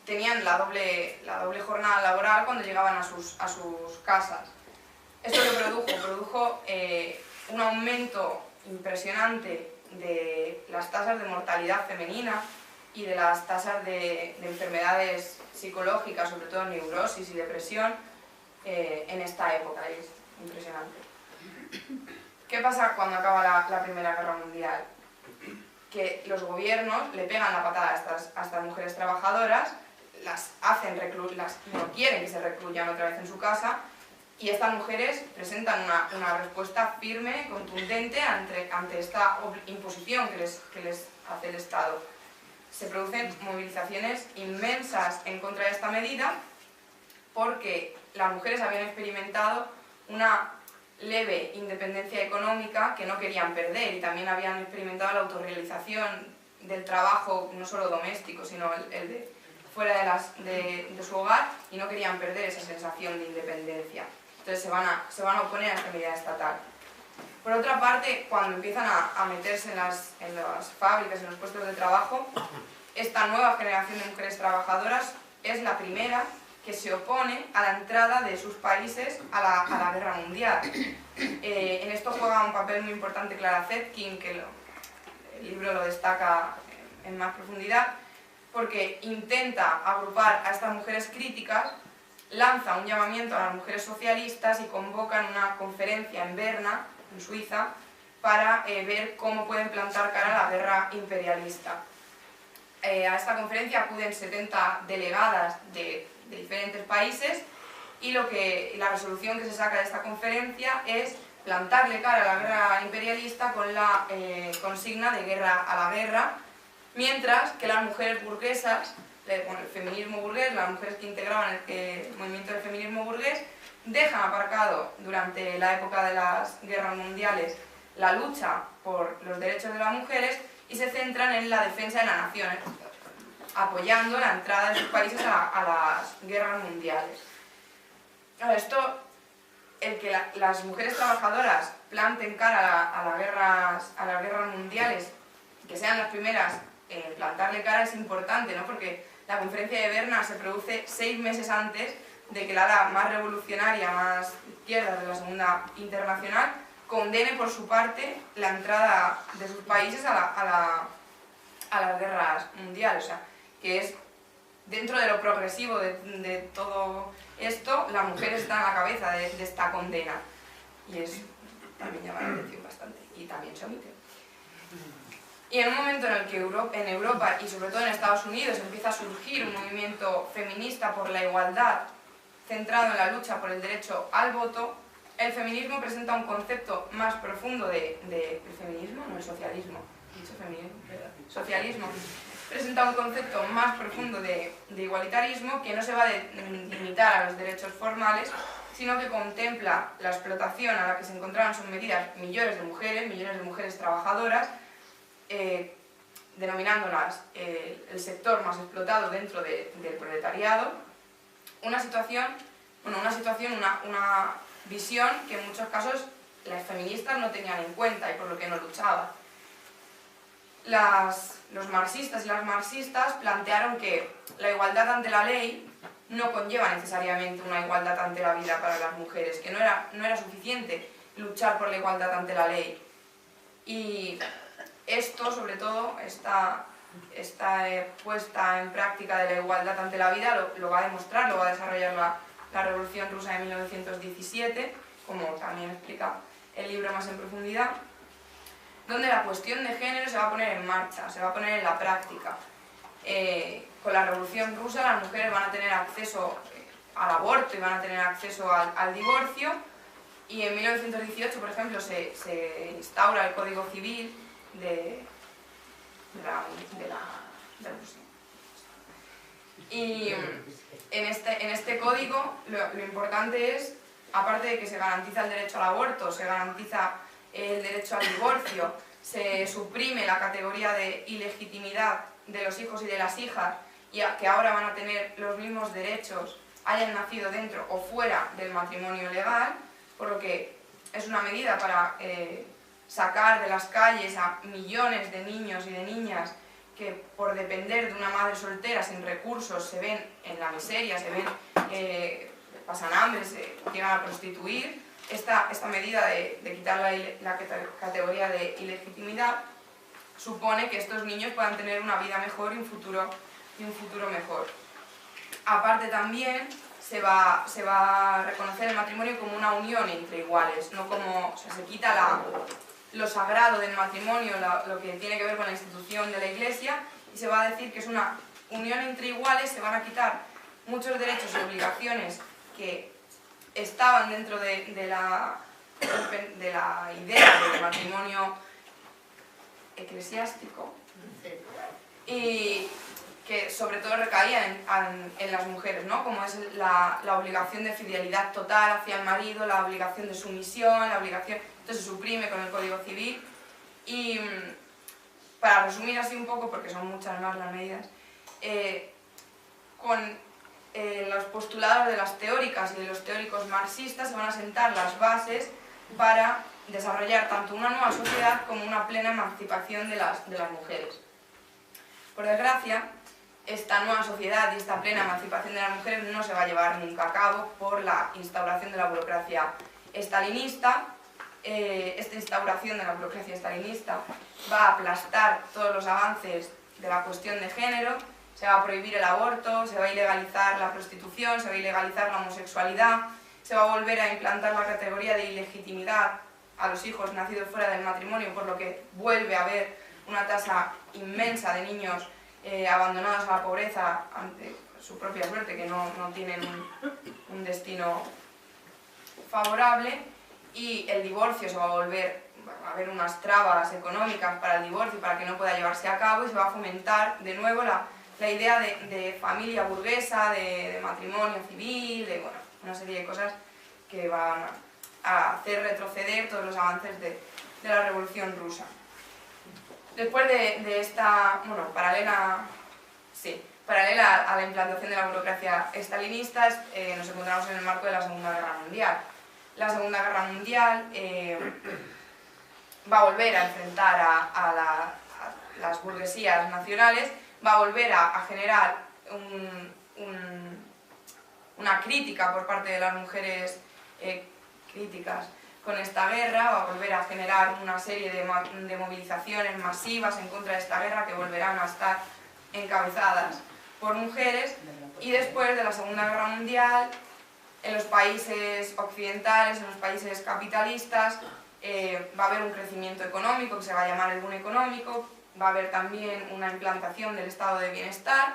Speaker 4: tenían la doble jornada laboral cuando llegaban a sus casas. ¿Esto qué produjo? Produjo un aumento impresionante de las tasas de mortalidad femenina y de las tasas de enfermedades psicológicas, sobre todo neurosis y depresión, en esta época. Es impresionante. ¿Qué pasa cuando acaba la Primera Guerra Mundial? Que los gobiernos le pegan la patada a estas mujeres trabajadoras, no quieren que se recluyan otra vez en su casa, y estas mujeres presentan una respuesta firme, contundente ante esta imposición que les hace el Estado. Se producen movilizaciones inmensas en contra de esta medida porque las mujeres habían experimentado una leve independencia económica que no querían perder y también habían experimentado la autorrealización del trabajo, no solo doméstico, sino el de fuera de su hogar, y no querían perder esa sensación de independencia. Entonces se van a oponer a esta medida estatal. Por otra parte, cuando empiezan a meterse en las fábricas, en los puestos de trabajo, esta nueva generación de mujeres trabajadoras es la primera que se opone a la entrada de sus países a la guerra mundial. En esto juega un papel muy importante Clara Zetkin, que el libro lo destaca en más profundidad, porque intenta agrupar a estas mujeres críticas, lanza un llamamiento a las mujeres socialistas y convocan una conferencia en Berna, en Suiza, para ver cómo pueden plantar cara a la guerra imperialista. A esta conferencia acuden 70 delegadas de diferentes países y la resolución que se saca de esta conferencia es plantarle cara a la guerra imperialista con la consigna de guerra a la guerra, mientras que las mujeres burguesas, el feminismo burgués, las mujeres que integraban el movimiento del feminismo burgués, dejan aparcado durante la época de las guerras mundiales la lucha por los derechos de las mujeres y se centran en la defensa de la nación, apoyando la entrada de sus países a las guerras mundiales. Ahora, el que las mujeres trabajadoras planten cara a las guerras mundiales, que sean las primeras en plantarle cara, es importante, ¿no? Porque la conferencia de Berna se produce 6 meses antes de que la ala más revolucionaria, más izquierda de la Segunda Internacional, condene por su parte la entrada de sus países a las guerras mundiales. O sea, que es dentro de lo progresivo de todo esto, las mujeres están a la cabeza de esta condena. Y eso también llama la atención bastante. Y también se omite. Y en un momento en el que en Europa y sobre todo en Estados Unidos empieza a surgir un movimiento feminista por la igualdad centrado en la lucha por el derecho al voto, el feminismo presenta un concepto más profundo el feminismo, no el socialismo, dicho feminismo, socialismo, presenta un concepto más profundo de igualitarismo que no se va a limitar a los derechos formales, sino que contempla la explotación a la que se encontraban sometidas millones de mujeres trabajadoras, denominándolas el sector más explotado dentro del proletariado, una visión que en muchos casos las feministas no tenían en cuenta y por lo que no luchaban. Los marxistas y las marxistas plantearon que la igualdad ante la ley no conlleva necesariamente una igualdad ante la vida para las mujeres, que no era suficiente luchar por la igualdad ante la ley. Y esto, sobre todo, esta puesta en práctica de la igualdad ante la vida lo va a demostrar, lo va a desarrollar la Revolución Rusa de 1917, como también explica el libro más en profundidad, donde la cuestión de género se va a poner en marcha, se va a poner en la práctica. Con la Revolución Rusa las mujeres van a tener acceso al aborto y van a tener acceso al divorcio, y en 1918, por ejemplo, se instaura el Código Civil de Rusia. Y en este código lo importante es, aparte de que se garantiza el derecho al aborto, se garantiza el derecho al divorcio, se suprime la categoría de ilegitimidad de los hijos y de las hijas, y que ahora van a tener los mismos derechos, hayan nacido dentro o fuera del matrimonio legal, por lo que es una medida para sacar de las calles a millones de niños y de niñas que por depender de una madre soltera sin recursos se ven en la miseria, se ven, pasan hambre, se llegan a prostituir. Esta medida de quitar la categoría de ilegitimidad supone que estos niños puedan tener una vida mejor y un futuro mejor. Aparte también se va a reconocer el matrimonio como una unión entre iguales, no como, o sea, se quita lo sagrado del matrimonio, lo que tiene que ver con la institución de la Iglesia, y se va a decir que es una unión entre iguales. Se van a quitar muchos derechos y obligaciones que estaban dentro de la idea del matrimonio eclesiástico, y que sobre todo recaía en las mujeres, ¿no? Como es la obligación de fidelidad total hacia el marido, la obligación de sumisión, esto se suprime con el Código Civil. Y para resumir así un poco, porque son muchas más las medidas, con los postulados de las teóricas y de los teóricos marxistas se van a sentar las bases para desarrollar tanto una nueva sociedad como una plena emancipación de las mujeres. Por desgracia, esta nueva sociedad y esta plena emancipación de las mujeres no se va a llevar nunca a cabo por la instauración de la burocracia estalinista. Esta instauración de la burocracia estalinista va a aplastar todos los avances de la cuestión de género. Se va a prohibir el aborto, se va a ilegalizar la prostitución, se va a ilegalizar la homosexualidad, se va a volver a implantar la categoría de ilegitimidad a los hijos nacidos fuera del matrimonio, por lo que vuelve a haber una tasa inmensa de niños abandonados a la pobreza ante su propia suerte, que no tienen un destino favorable, y el divorcio se va a volver, va a haber unas trabas económicas para el divorcio para que no pueda llevarse a cabo, y se va a fomentar de nuevo la idea de familia burguesa, de matrimonio civil, de una serie de cosas que van a hacer retroceder todos los avances de la Revolución Rusa. Después de esta, paralela a la implantación de la burocracia estalinista, nos encontramos en el marco de la Segunda Guerra Mundial. La Segunda Guerra Mundial va a volver a enfrentar a las burguesías nacionales, va a volver a generar una crítica por parte de las mujeres críticas con esta guerra, va a volver a generar una serie de movilizaciones masivas en contra de esta guerra que volverán a estar encabezadas por mujeres. Y después de la Segunda Guerra Mundial, en los países occidentales, en los países capitalistas, va a haber un crecimiento económico que se va a llamar el boom económico, va a haber también una implantación del estado de bienestar.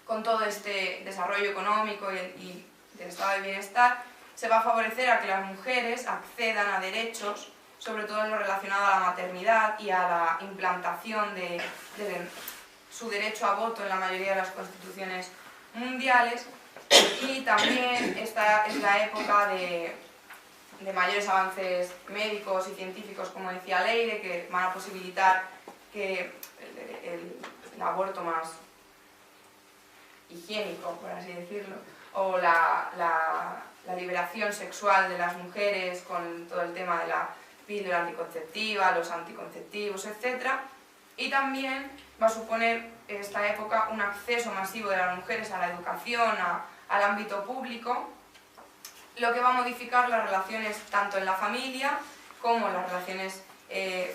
Speaker 4: Con todo este desarrollo económico y del estado de bienestar, se va a favorecer a que las mujeres accedan a derechos, sobre todo en lo relacionado a la maternidad y a la implantación de su derecho a voto en la mayoría de las constituciones mundiales. Y también esta es la época de mayores avances médicos y científicos, como decía Leire, que van a posibilitar que el aborto más higiénico, por así decirlo, o la liberación sexual de las mujeres con todo el tema de la píldora anticonceptiva, los anticonceptivos, etc. Y también va a suponer esta época un acceso masivo de las mujeres a la educación, al ámbito público, lo que va a modificar las relaciones tanto en la familia como las relaciones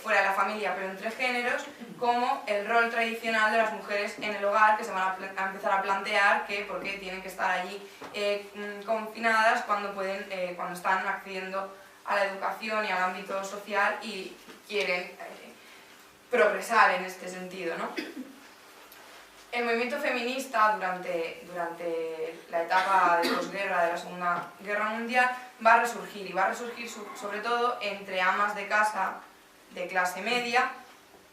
Speaker 4: fuera de la familia, pero entre géneros, como el rol tradicional de las mujeres en el hogar, que se van a empezar a plantear que por qué tienen que estar allí confinadas cuando están accediendo a la educación y al ámbito social y quieren progresar en este sentido, ¿no? El movimiento feminista durante la etapa de posguerra de la Segunda Guerra Mundial va a resurgir, y va a resurgir sobre todo entre amas de casa de clase media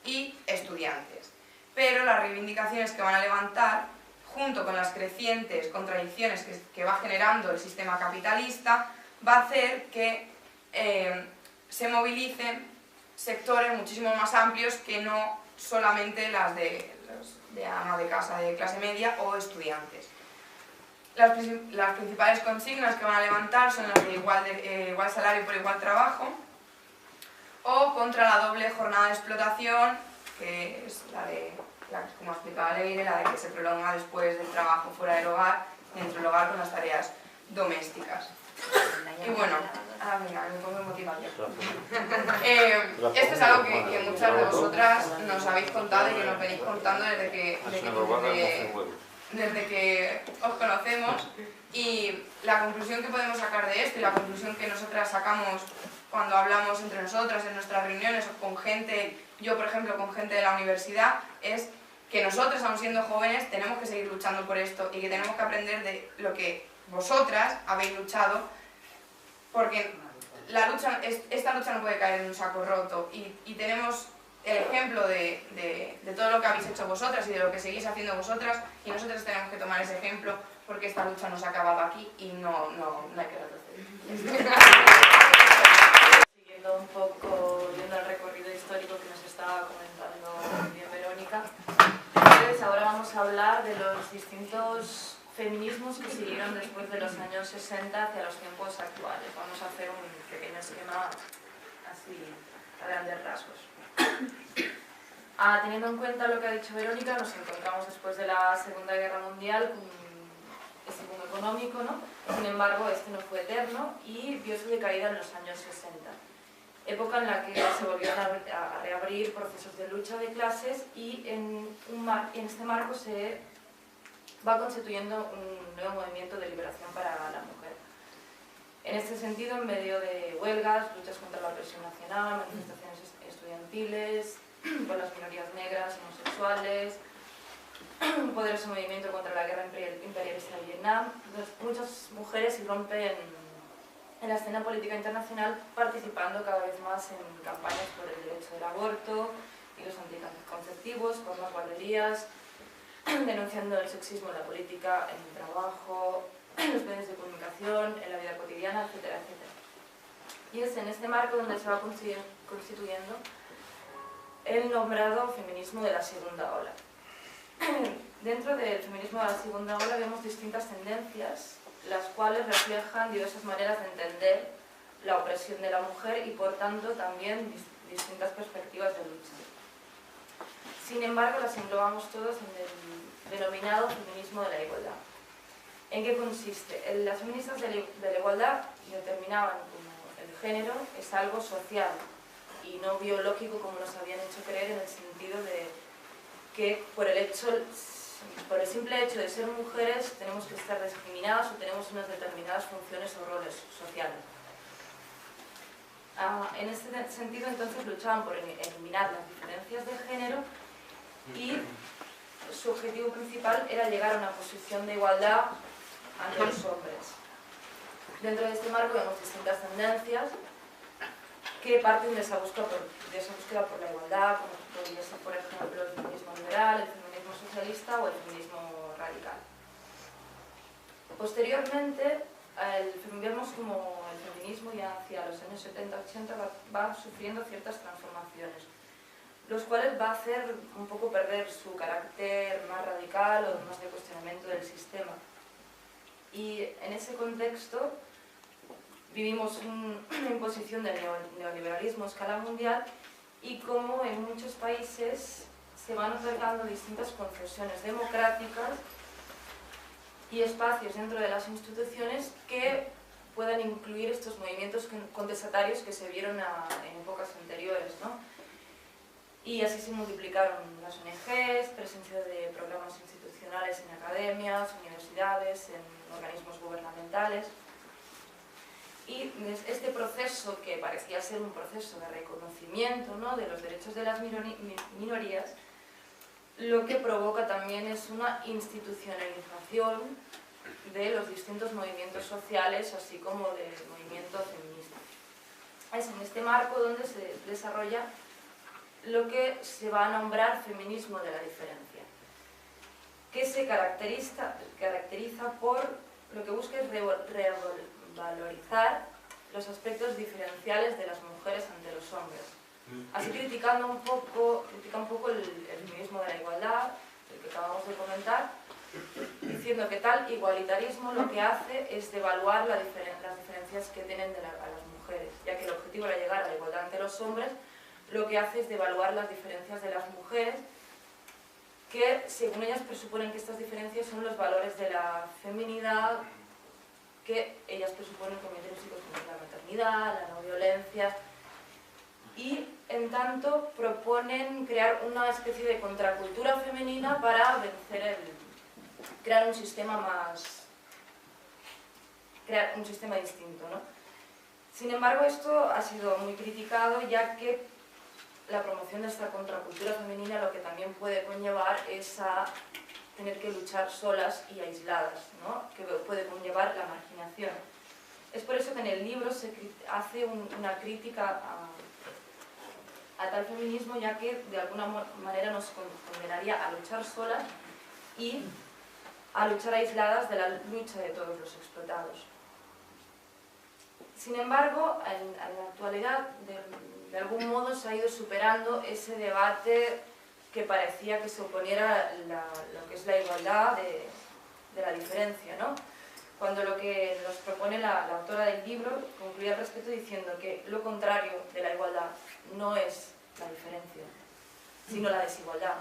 Speaker 4: y estudiantes. Pero las reivindicaciones que van a levantar, junto con las crecientes contradicciones que va generando el sistema capitalista, va a hacer que se movilicen sectores muchísimo más amplios que no solamente las de ama de casa de clase media o estudiantes. Las principales consignas que van a levantar son las de igual salario por igual trabajo, o contra la doble jornada de explotación, que es como ha explicado Leire, la de que se prolonga después del trabajo fuera del hogar, dentro del hogar con las tareas domésticas. Y bueno, venga, me pongo emotiva ya. Esto es algo que muchas de vosotras nos habéis contado y que nos venís contando desde que os conocemos, y la conclusión que podemos sacar de esto y la conclusión que nosotras sacamos cuando hablamos entre nosotras en nuestras reuniones o con gente, yo por ejemplo con gente de la universidad, es que nosotros, aun siendo jóvenes, tenemos que seguir luchando por esto y que tenemos que aprender de lo que vosotras habéis luchado, porque esta lucha no puede caer en un saco roto, y tenemos el ejemplo de todo lo que habéis hecho vosotras y de lo que seguís haciendo vosotras, y nosotros tenemos que tomar ese ejemplo porque esta lucha no se ha acabado aquí y no hay que retroceder.
Speaker 6: Siguiendo un poco, viendo el recorrido histórico que nos estaba comentando bien Verónica, entonces ahora vamos a hablar de los distintos feminismos que siguieron después de los años 60 hacia los tiempos actuales. Vamos a hacer un pequeño esquema así a grandes rasgos. Teniendo en cuenta lo que ha dicho Verónica, nos encontramos después de la Segunda Guerra Mundial con ese boom económico, ¿no? Sin embargo, este no fue eterno y vio su decaída en los años 60, época en la que se volvieron a reabrir procesos de lucha de clases, y en este marco se va constituyendo un nuevo movimiento de liberación para la mujer. En este sentido, en medio de huelgas, luchas contra la opresión nacional, manifestaciones estudiantiles, por las minorías negras, homosexuales, un poderoso movimiento contra la guerra imperialista de Vietnam, muchas mujeres irrumpen en la escena política internacional, participando cada vez más en campañas por el derecho del aborto y los anticonceptivos, por las guarderías, denunciando el sexismo en la política, en el trabajo, en los medios de comunicación, en la vida cotidiana, etcétera, etcétera. Y es en este marco donde se va constituyendo el nombrado feminismo de la segunda ola. Dentro del feminismo de la segunda ola vemos distintas tendencias, las cuales reflejan diversas maneras de entender la opresión de la mujer y por tanto también distintas perspectivas de lucha. Sin embargo, las englobamos todos en el denominado feminismo de la igualdad. ¿En qué consiste? Las feministas de la igualdad determinaban como el género es algo social y no biológico, como nos habían hecho creer, en el sentido de que por el simple hecho de ser mujeres tenemos que estar discriminadas o tenemos unas determinadas funciones o roles sociales. En este sentido, entonces, luchaban por eliminar las diferencias de género, y su objetivo principal era llegar a una posición de igualdad ante los hombres. Dentro de este marco vemos distintas tendencias que parten de esa búsqueda por la igualdad, como podría ser, por ejemplo, el feminismo liberal, el feminismo socialista o el feminismo radical. Posteriormente, vemos como el feminismo ya hacia los años 70-80 va sufriendo ciertas transformaciones, los cuales va a hacer un poco perder su carácter más radical o más de cuestionamiento del sistema. Y en ese contexto vivimos una imposición del neoliberalismo a escala mundial, y como en muchos países se van otorgando distintas concesiones democráticas y espacios dentro de las instituciones que puedan incluir estos movimientos contestatarios que se vieron en épocas anteriores, ¿no? Y así se multiplicaron las ONGs, presencia de programas institucionales en academias, universidades, en organismos gubernamentales. Y este proceso, que parecía ser un proceso de reconocimiento, ¿no?, de los derechos de las minorías, lo que provoca también es una institucionalización de los distintos movimientos sociales, así como del movimiento feminista. Es en este marco donde se desarrolla lo que se va a nombrar feminismo de la diferencia, que se caracteriza por lo que busca es revalorizar los aspectos diferenciales de las mujeres ante los hombres. Así critica un poco el feminismo de la igualdad, el que acabamos de comentar, diciendo que tal igualitarismo lo que hace es devaluar las diferencias que tienen a las mujeres, ya que el objetivo era llegar a la igualdad ante los hombres, lo que hace es devaluar las diferencias de las mujeres, que según ellas presuponen que estas diferencias son los valores de la feminidad, que ellas presuponen como intrínsecos como la maternidad, la no violencia, y en tanto proponen crear una especie de contracultura femenina para vencer crear un sistema distinto, ¿no? Sin embargo, esto ha sido muy criticado, ya que la promoción de esta contracultura femenina lo que también puede conllevar es a tener que luchar solas y aisladas, ¿no?, que puede conllevar la marginación. Es por eso que en el libro se hace una crítica a tal feminismo, ya que de alguna manera nos condenaría a luchar solas y a luchar aisladas de la lucha de todos los explotados. Sin embargo, en la actualidad, de algún modo se ha ido superando ese debate que parecía que se oponiera lo que es la igualdad de la diferencia, ¿no? Cuando lo que nos propone la autora del libro concluye al respecto diciendo que lo contrario de la igualdad no es la diferencia, sino la desigualdad.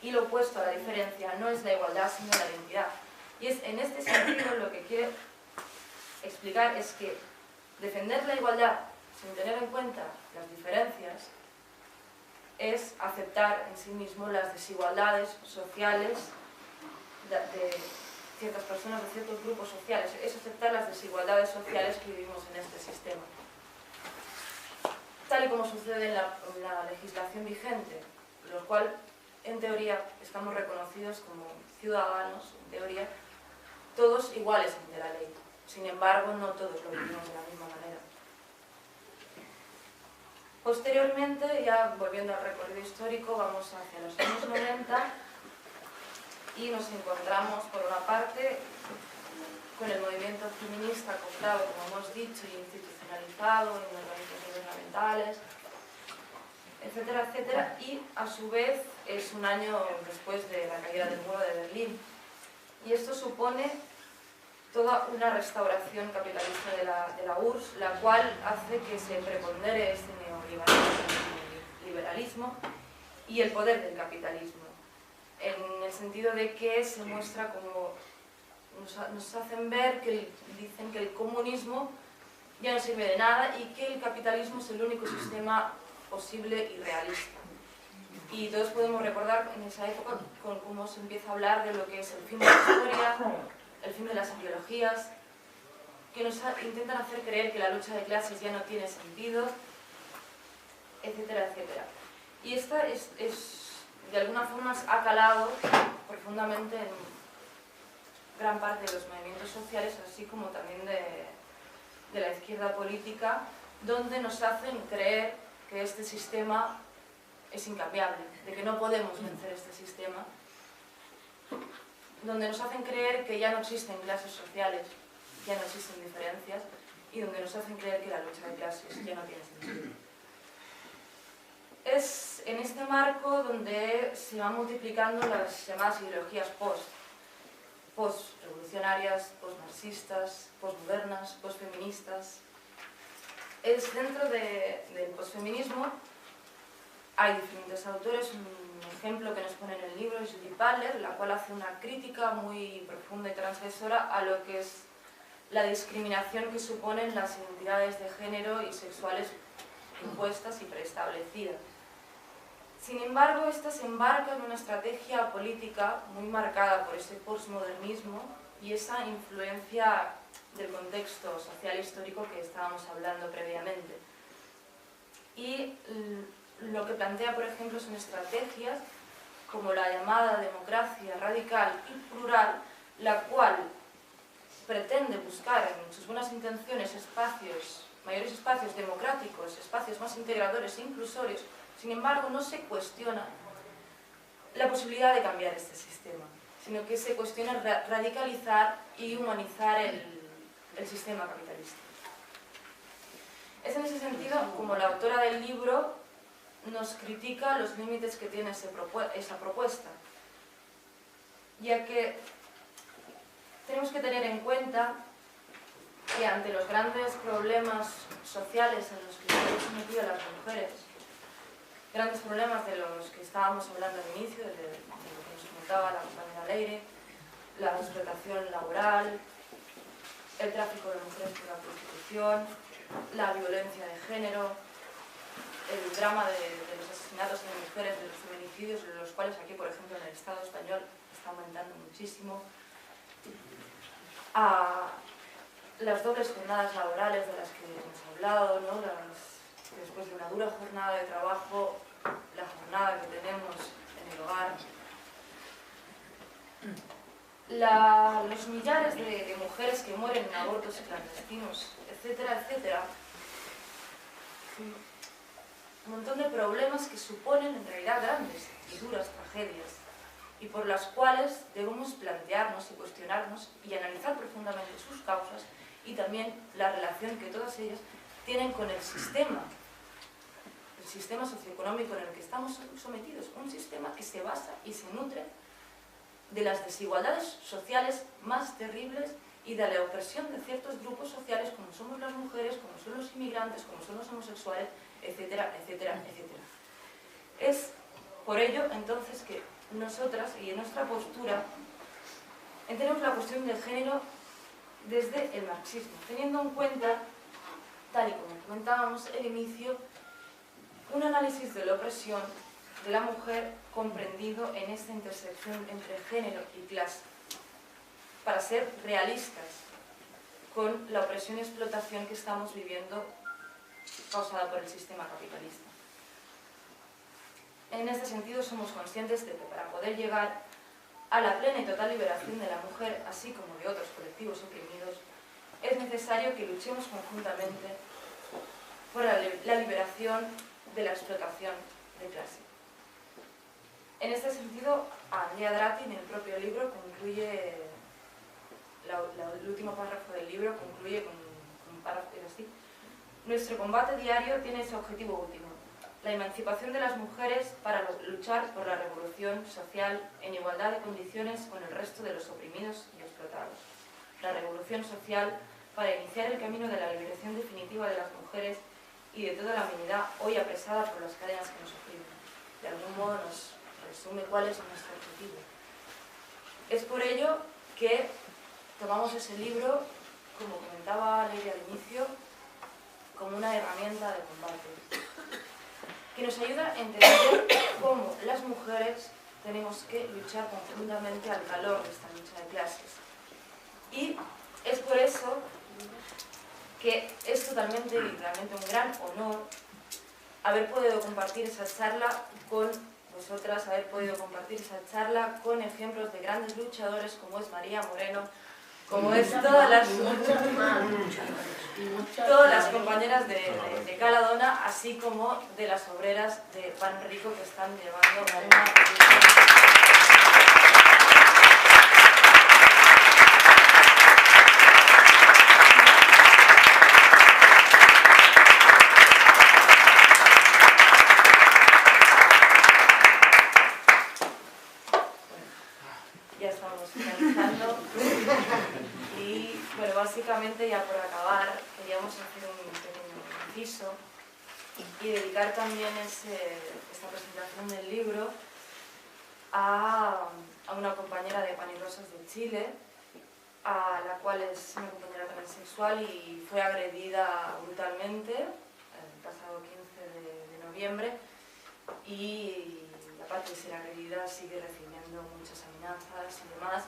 Speaker 6: Y lo opuesto a la diferencia no es la igualdad, sino la identidad. Y es en este sentido lo que quiero explicar es que defender la igualdad sin tener en cuenta las diferencias es aceptar en sí mismo las desigualdades sociales de ciertas personas, de ciertos grupos sociales. Es aceptar las desigualdades sociales que vivimos en este sistema. Tal y como sucede en la legislación vigente, lo cual en teoría estamos reconocidos como ciudadanos, en teoría, todos iguales ante la ley. Sin embargo, no todos lo vivimos de la misma manera. Posteriormente, ya volviendo al recorrido histórico, vamos hacia los años 90 y nos encontramos, por una parte, con el movimiento feminista acoplado, como hemos dicho, y institucionalizado en organismos gubernamentales, etcétera, etcétera, y a su vez es un año después de la caída del muro de Berlín. Y esto supone toda una restauración capitalista de la URSS, la cual hace que se prepondere este neoliberalismo y el poder del capitalismo, en el sentido de que se muestra como nos hacen ver que dicen que el comunismo ya no sirve de nada y que el capitalismo es el único sistema posible y realista. Y todos podemos recordar en esa época cómo se empieza a hablar de lo que es el fin de la historia, el fin de las ideologías, que nos intentan hacer creer que la lucha de clases ya no tiene sentido, etcétera, etcétera. Y esta de alguna forma ha calado profundamente en gran parte de los movimientos sociales, así como también de la izquierda política, donde nos hacen creer que este sistema es incambiable, de que no podemos vencer este sistema, donde nos hacen creer que ya no existen clases sociales, ya no existen diferencias, y donde nos hacen creer que la lucha de clases ya no tiene sentido. Es en este marco donde se van multiplicando las llamadas ideologías post-revolucionarias, post-marxistas, post-modernas, post-feministas. Es dentro del posfeminismo hay diferentes autores. Un ejemplo que nos pone en el libro es Judith Butler, la cual hace una crítica muy profunda y transgresora a lo que es la discriminación que suponen las identidades de género y sexuales impuestas y preestablecidas. Sin embargo, esta se embarca en una estrategia política muy marcada por ese postmodernismo y esa influencia del contexto social e histórico que estábamos hablando previamente. Y lo que plantea, por ejemplo, son estrategias como la llamada democracia radical y plural, la cual pretende buscar en sus buenas intenciones mayores espacios democráticos, espacios más integradores e inclusorios. Sin embargo, no se cuestiona la posibilidad de cambiar este sistema, sino que se cuestiona radicalizar y humanizar el sistema capitalista. Es en ese sentido como la autora del libro nos critica los límites que tiene esa propuesta, ya que tenemos que tener en cuenta que ante los grandes problemas sociales en los que están sometidas las mujeres, grandes problemas de los que estábamos hablando al inicio, de lo que nos comentaba la compañera Leire, la explotación laboral, el tráfico de mujeres por la prostitución, la violencia de género, el drama de los asesinatos de mujeres, de los feminicidios, de los cuales aquí, por ejemplo, en el Estado español está aumentando muchísimo, a las dobles jornadas laborales de las que hemos hablado, ¿no? Después de una dura jornada de trabajo, la jornada que tenemos en el hogar, los millares de mujeres que mueren en abortos clandestinos, etcétera, etcétera. Un montón de problemas que suponen en realidad grandes y duras tragedias y por las cuales debemos plantearnos y cuestionarnos y analizar profundamente sus causas y también la relación que todas ellas tienen con el sistema socioeconómico en el que estamos sometidos, un sistema que se basa y se nutre de las desigualdades sociales más terribles y de la opresión de ciertos grupos sociales como somos las mujeres, como son los inmigrantes, como son los homosexuales, etcétera, etcétera, etcétera. Es por ello entonces que nosotras y en nuestra postura entendemos la cuestión del género desde el marxismo, teniendo en cuenta, tal y como comentábamos al inicio, un análisis de la opresión de la mujer comprendido en esta intersección entre género y clase, para ser realistas con la opresión y explotación que estamos viviendo causada por el sistema capitalista. En este sentido somos conscientes de que para poder llegar a la plena y total liberación de la mujer, así como de otros colectivos oprimidos, es necesario que luchemos conjuntamente por la liberación de la explotación de clase. En este sentido, Andrea Drati en el propio libro concluye, el último párrafo del libro concluye con un párrafo así: nuestro combate diario tiene ese objetivo último, la emancipación de las mujeres para luchar por la revolución social en igualdad de condiciones con el resto de los oprimidos y explotados. La revolución social para iniciar el camino de la liberación definitiva de las mujeres y de toda la humanidad hoy apresada por las cadenas que nos oprimen. De algún modo nos resume cuál es nuestro objetivo. Es por ello que tomamos ese libro, como comentaba Leire al inicio, como una herramienta de combate, que nos ayuda a entender cómo las mujeres tenemos que luchar conjuntamente al calor de esta lucha de clases. Y es por eso que es totalmente y realmente un gran honor haber podido compartir esa charla con vosotras, haber podido compartir esa charla con ejemplos de grandes luchadores como es María Moreno, como es todas las compañeras de Caladona, así como de las obreras de Pan Rico que están llevando una... Ya estamos finalizando y bueno, básicamente ya por acabar queríamos hacer un pequeño inciso y dedicar también esta presentación del libro a una compañera de Pan y Rosas de Chile, a la cual es una compañera transexual y fue agredida brutalmente el pasado 15 de noviembre, y aparte de ser agredida sigue recibiendo muchas amenazas y demás,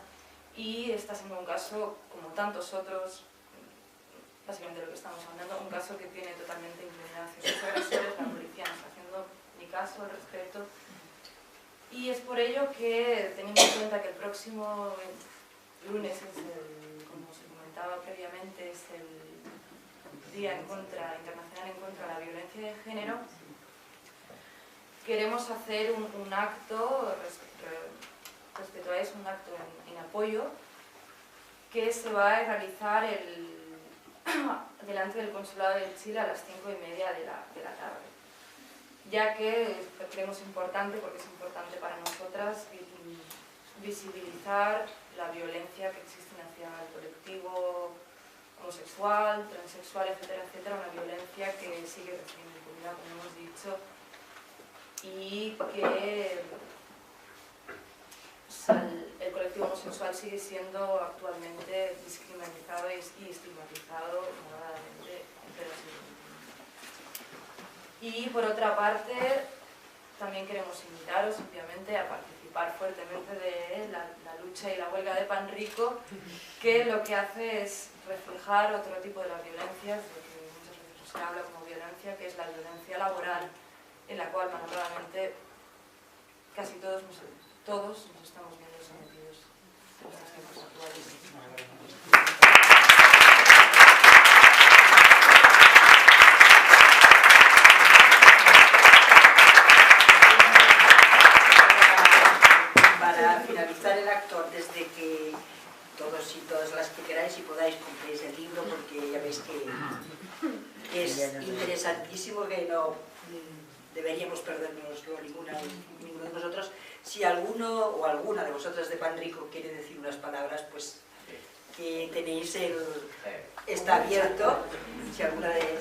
Speaker 6: y está siendo un caso, como tantos otros, básicamente lo que estamos hablando, un caso que tiene totalmente impunidad hacia sus agresores. La policía no está haciendo ni caso al respecto, y es por ello que, teniendo en cuenta que el próximo lunes es como se comentaba previamente, es el Día Internacional en contra de la Violencia de Género, queremos hacer un acto respecto a eso, un acto en apoyo, que se va a realizar delante del Consulado de Chile a las 5:30 de la tarde, ya que creemos importante, porque es importante para nosotras, visibilizar la violencia que existe hacia el colectivo homosexual, transexual, etcétera, etcétera, una violencia que sigue recibiendo impunidad, como hemos dicho, y que el colectivo homosexual sigue siendo actualmente discriminado y estigmatizado moderadamente en pleno siglo XXI. Y por otra parte, también queremos invitaros, obviamente, a participar fuertemente de la lucha y la huelga de Panrico, que lo que hace es reflejar otro tipo de las violencias, de que muchas veces se habla como violencia, que es la violencia laboral, en la cual, malauradamente, casi todos nos estamos viendo sometidos en los tiempos actuales.
Speaker 1: Para finalizar el acto, desde que todos y todas las que queráis y podáis compréis el libro, porque ya veis que es interesantísimo, que no deberíamos perdernoslo ninguno de nosotros. Si alguno o alguna de vosotras de Panrico quiere decir unas palabras, pues que tenéis está abierto. Si alguna de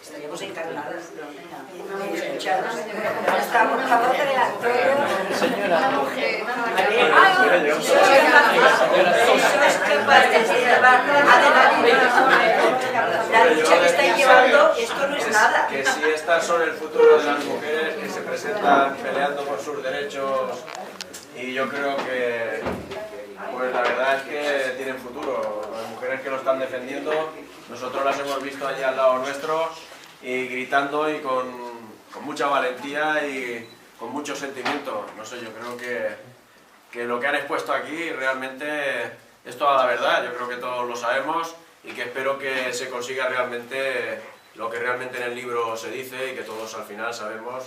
Speaker 1: estaríamos encantadas de escucharos. Está por favor del actor, una mujer, sois capaces de llevar adelante la lucha que estáis llevando, esto no es nada.
Speaker 5: Que si estas son el futuro de las mujeres que se presentan peleando por sus derechos, y yo creo que pues la verdad es que tienen futuro. Las mujeres que lo están defendiendo, nosotros las hemos visto allí al lado nuestro, y gritando y con mucha valentía y con mucho sentimiento. No sé, yo creo que lo que han expuesto aquí realmente es toda la verdad. Yo creo que todos lo sabemos, y que espero que se consiga realmente lo que realmente en el libro se dice, y que todos al final sabemos.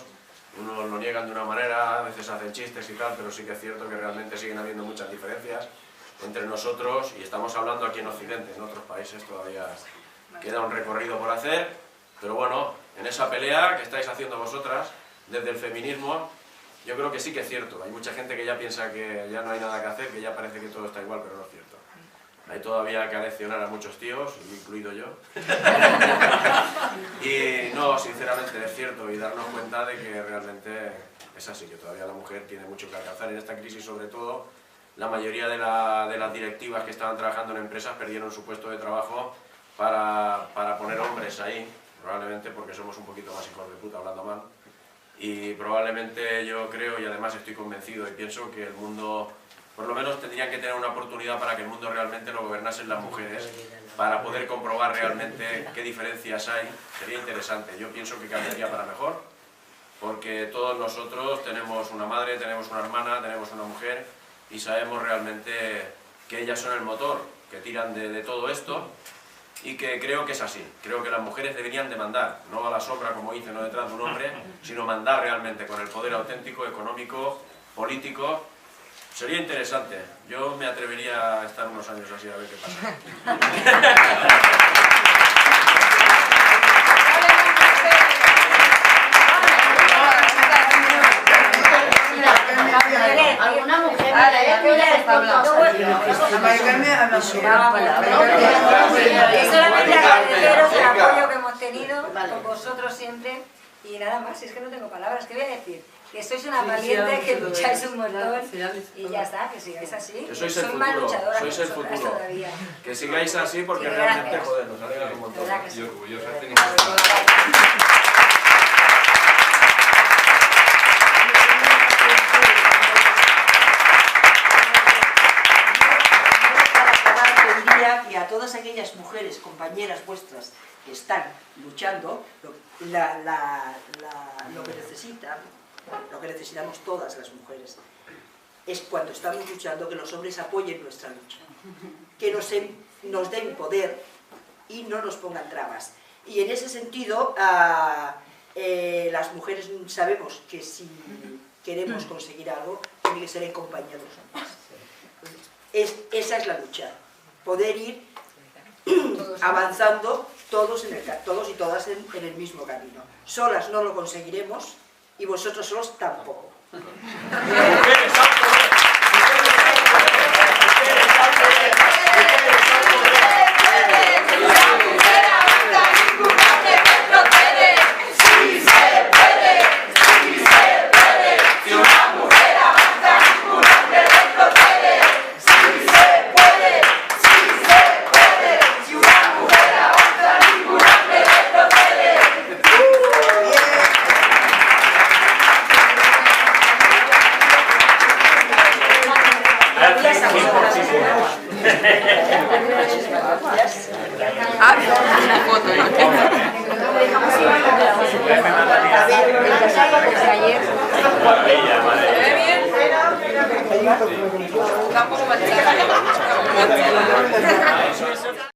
Speaker 5: Unos lo niegan de una manera, a veces hacen chistes y tal, pero sí que es cierto que realmente siguen habiendo muchas diferencias entre nosotros, y estamos hablando aquí en Occidente. En otros países todavía queda un recorrido por hacer. Pero bueno, en esa pelea que estáis haciendo vosotras, desde el feminismo, yo creo que sí que es cierto. Hay mucha gente que ya piensa que ya no hay nada que hacer, que ya parece que todo está igual, pero no es cierto. Hay todavía que aleccionar a muchos tíos, incluido yo. Y no, sinceramente es cierto, y darnos cuenta de que realmente es así, que todavía la mujer tiene mucho que alcanzar. En esta crisis, sobre todo, la mayoría de las directivas que estaban trabajando en empresas perdieron su puesto de trabajo para poner hombres ahí. Probablemente porque somos un poquito más hijos de puta, hablando mal. Y probablemente yo creo, y además estoy convencido y pienso, que el mundo, por lo menos tendrían que tener una oportunidad para que el mundo realmente lo gobernasen las mujeres, para poder comprobar realmente qué diferencias hay. Sería interesante. Yo pienso que cambiaría para mejor, porque todos nosotros tenemos una madre, tenemos una hermana, tenemos una mujer, y sabemos realmente que ellas son el motor, que tiran de todo esto. Y que creo que es así. Creo que las mujeres deberían de mandar, no a la sombra, como dicen, no detrás de un hombre, sino mandar realmente con el poder auténtico, económico, político. Sería interesante. Yo me atrevería a estar unos años así a ver qué pasa.
Speaker 3: ¿Alguna mujer?
Speaker 7: Solamente agradeceros el apoyo que hemos tenido con vosotros siempre, Y nada más, es que no tengo palabras, ¿qué voy a decir? Que sois una valiente, que lucháis un montón y ya está, que sigáis así.
Speaker 5: Que sois el
Speaker 7: Soy más
Speaker 5: futuro,
Speaker 7: luchadora
Speaker 5: sois
Speaker 7: que
Speaker 5: el
Speaker 7: vosotras
Speaker 5: futuro.
Speaker 7: todavía.
Speaker 5: Que sigáis así porque
Speaker 7: Sí,
Speaker 5: realmente,
Speaker 7: gracias.
Speaker 5: joder, nos alegra un montón.
Speaker 7: ¿Verdad que sí?
Speaker 8: Y orgullosa de
Speaker 1: Que a todas aquellas mujeres, compañeras vuestras, que están luchando, lo que necesitan, lo que necesitamos todas las mujeres, es cuando estamos luchando que los hombres apoyen nuestra lucha, que nos den poder y no nos pongan trabas. Y en ese sentido, las mujeres sabemos que si queremos conseguir algo, tiene que ser en compañía de los hombres. Esa es la lucha. Poder ir avanzando todos y todas en el mismo camino. Solas no lo conseguiremos y vosotros solos tampoco.
Speaker 4: Una foto. ¿Se ve bien? Tampoco me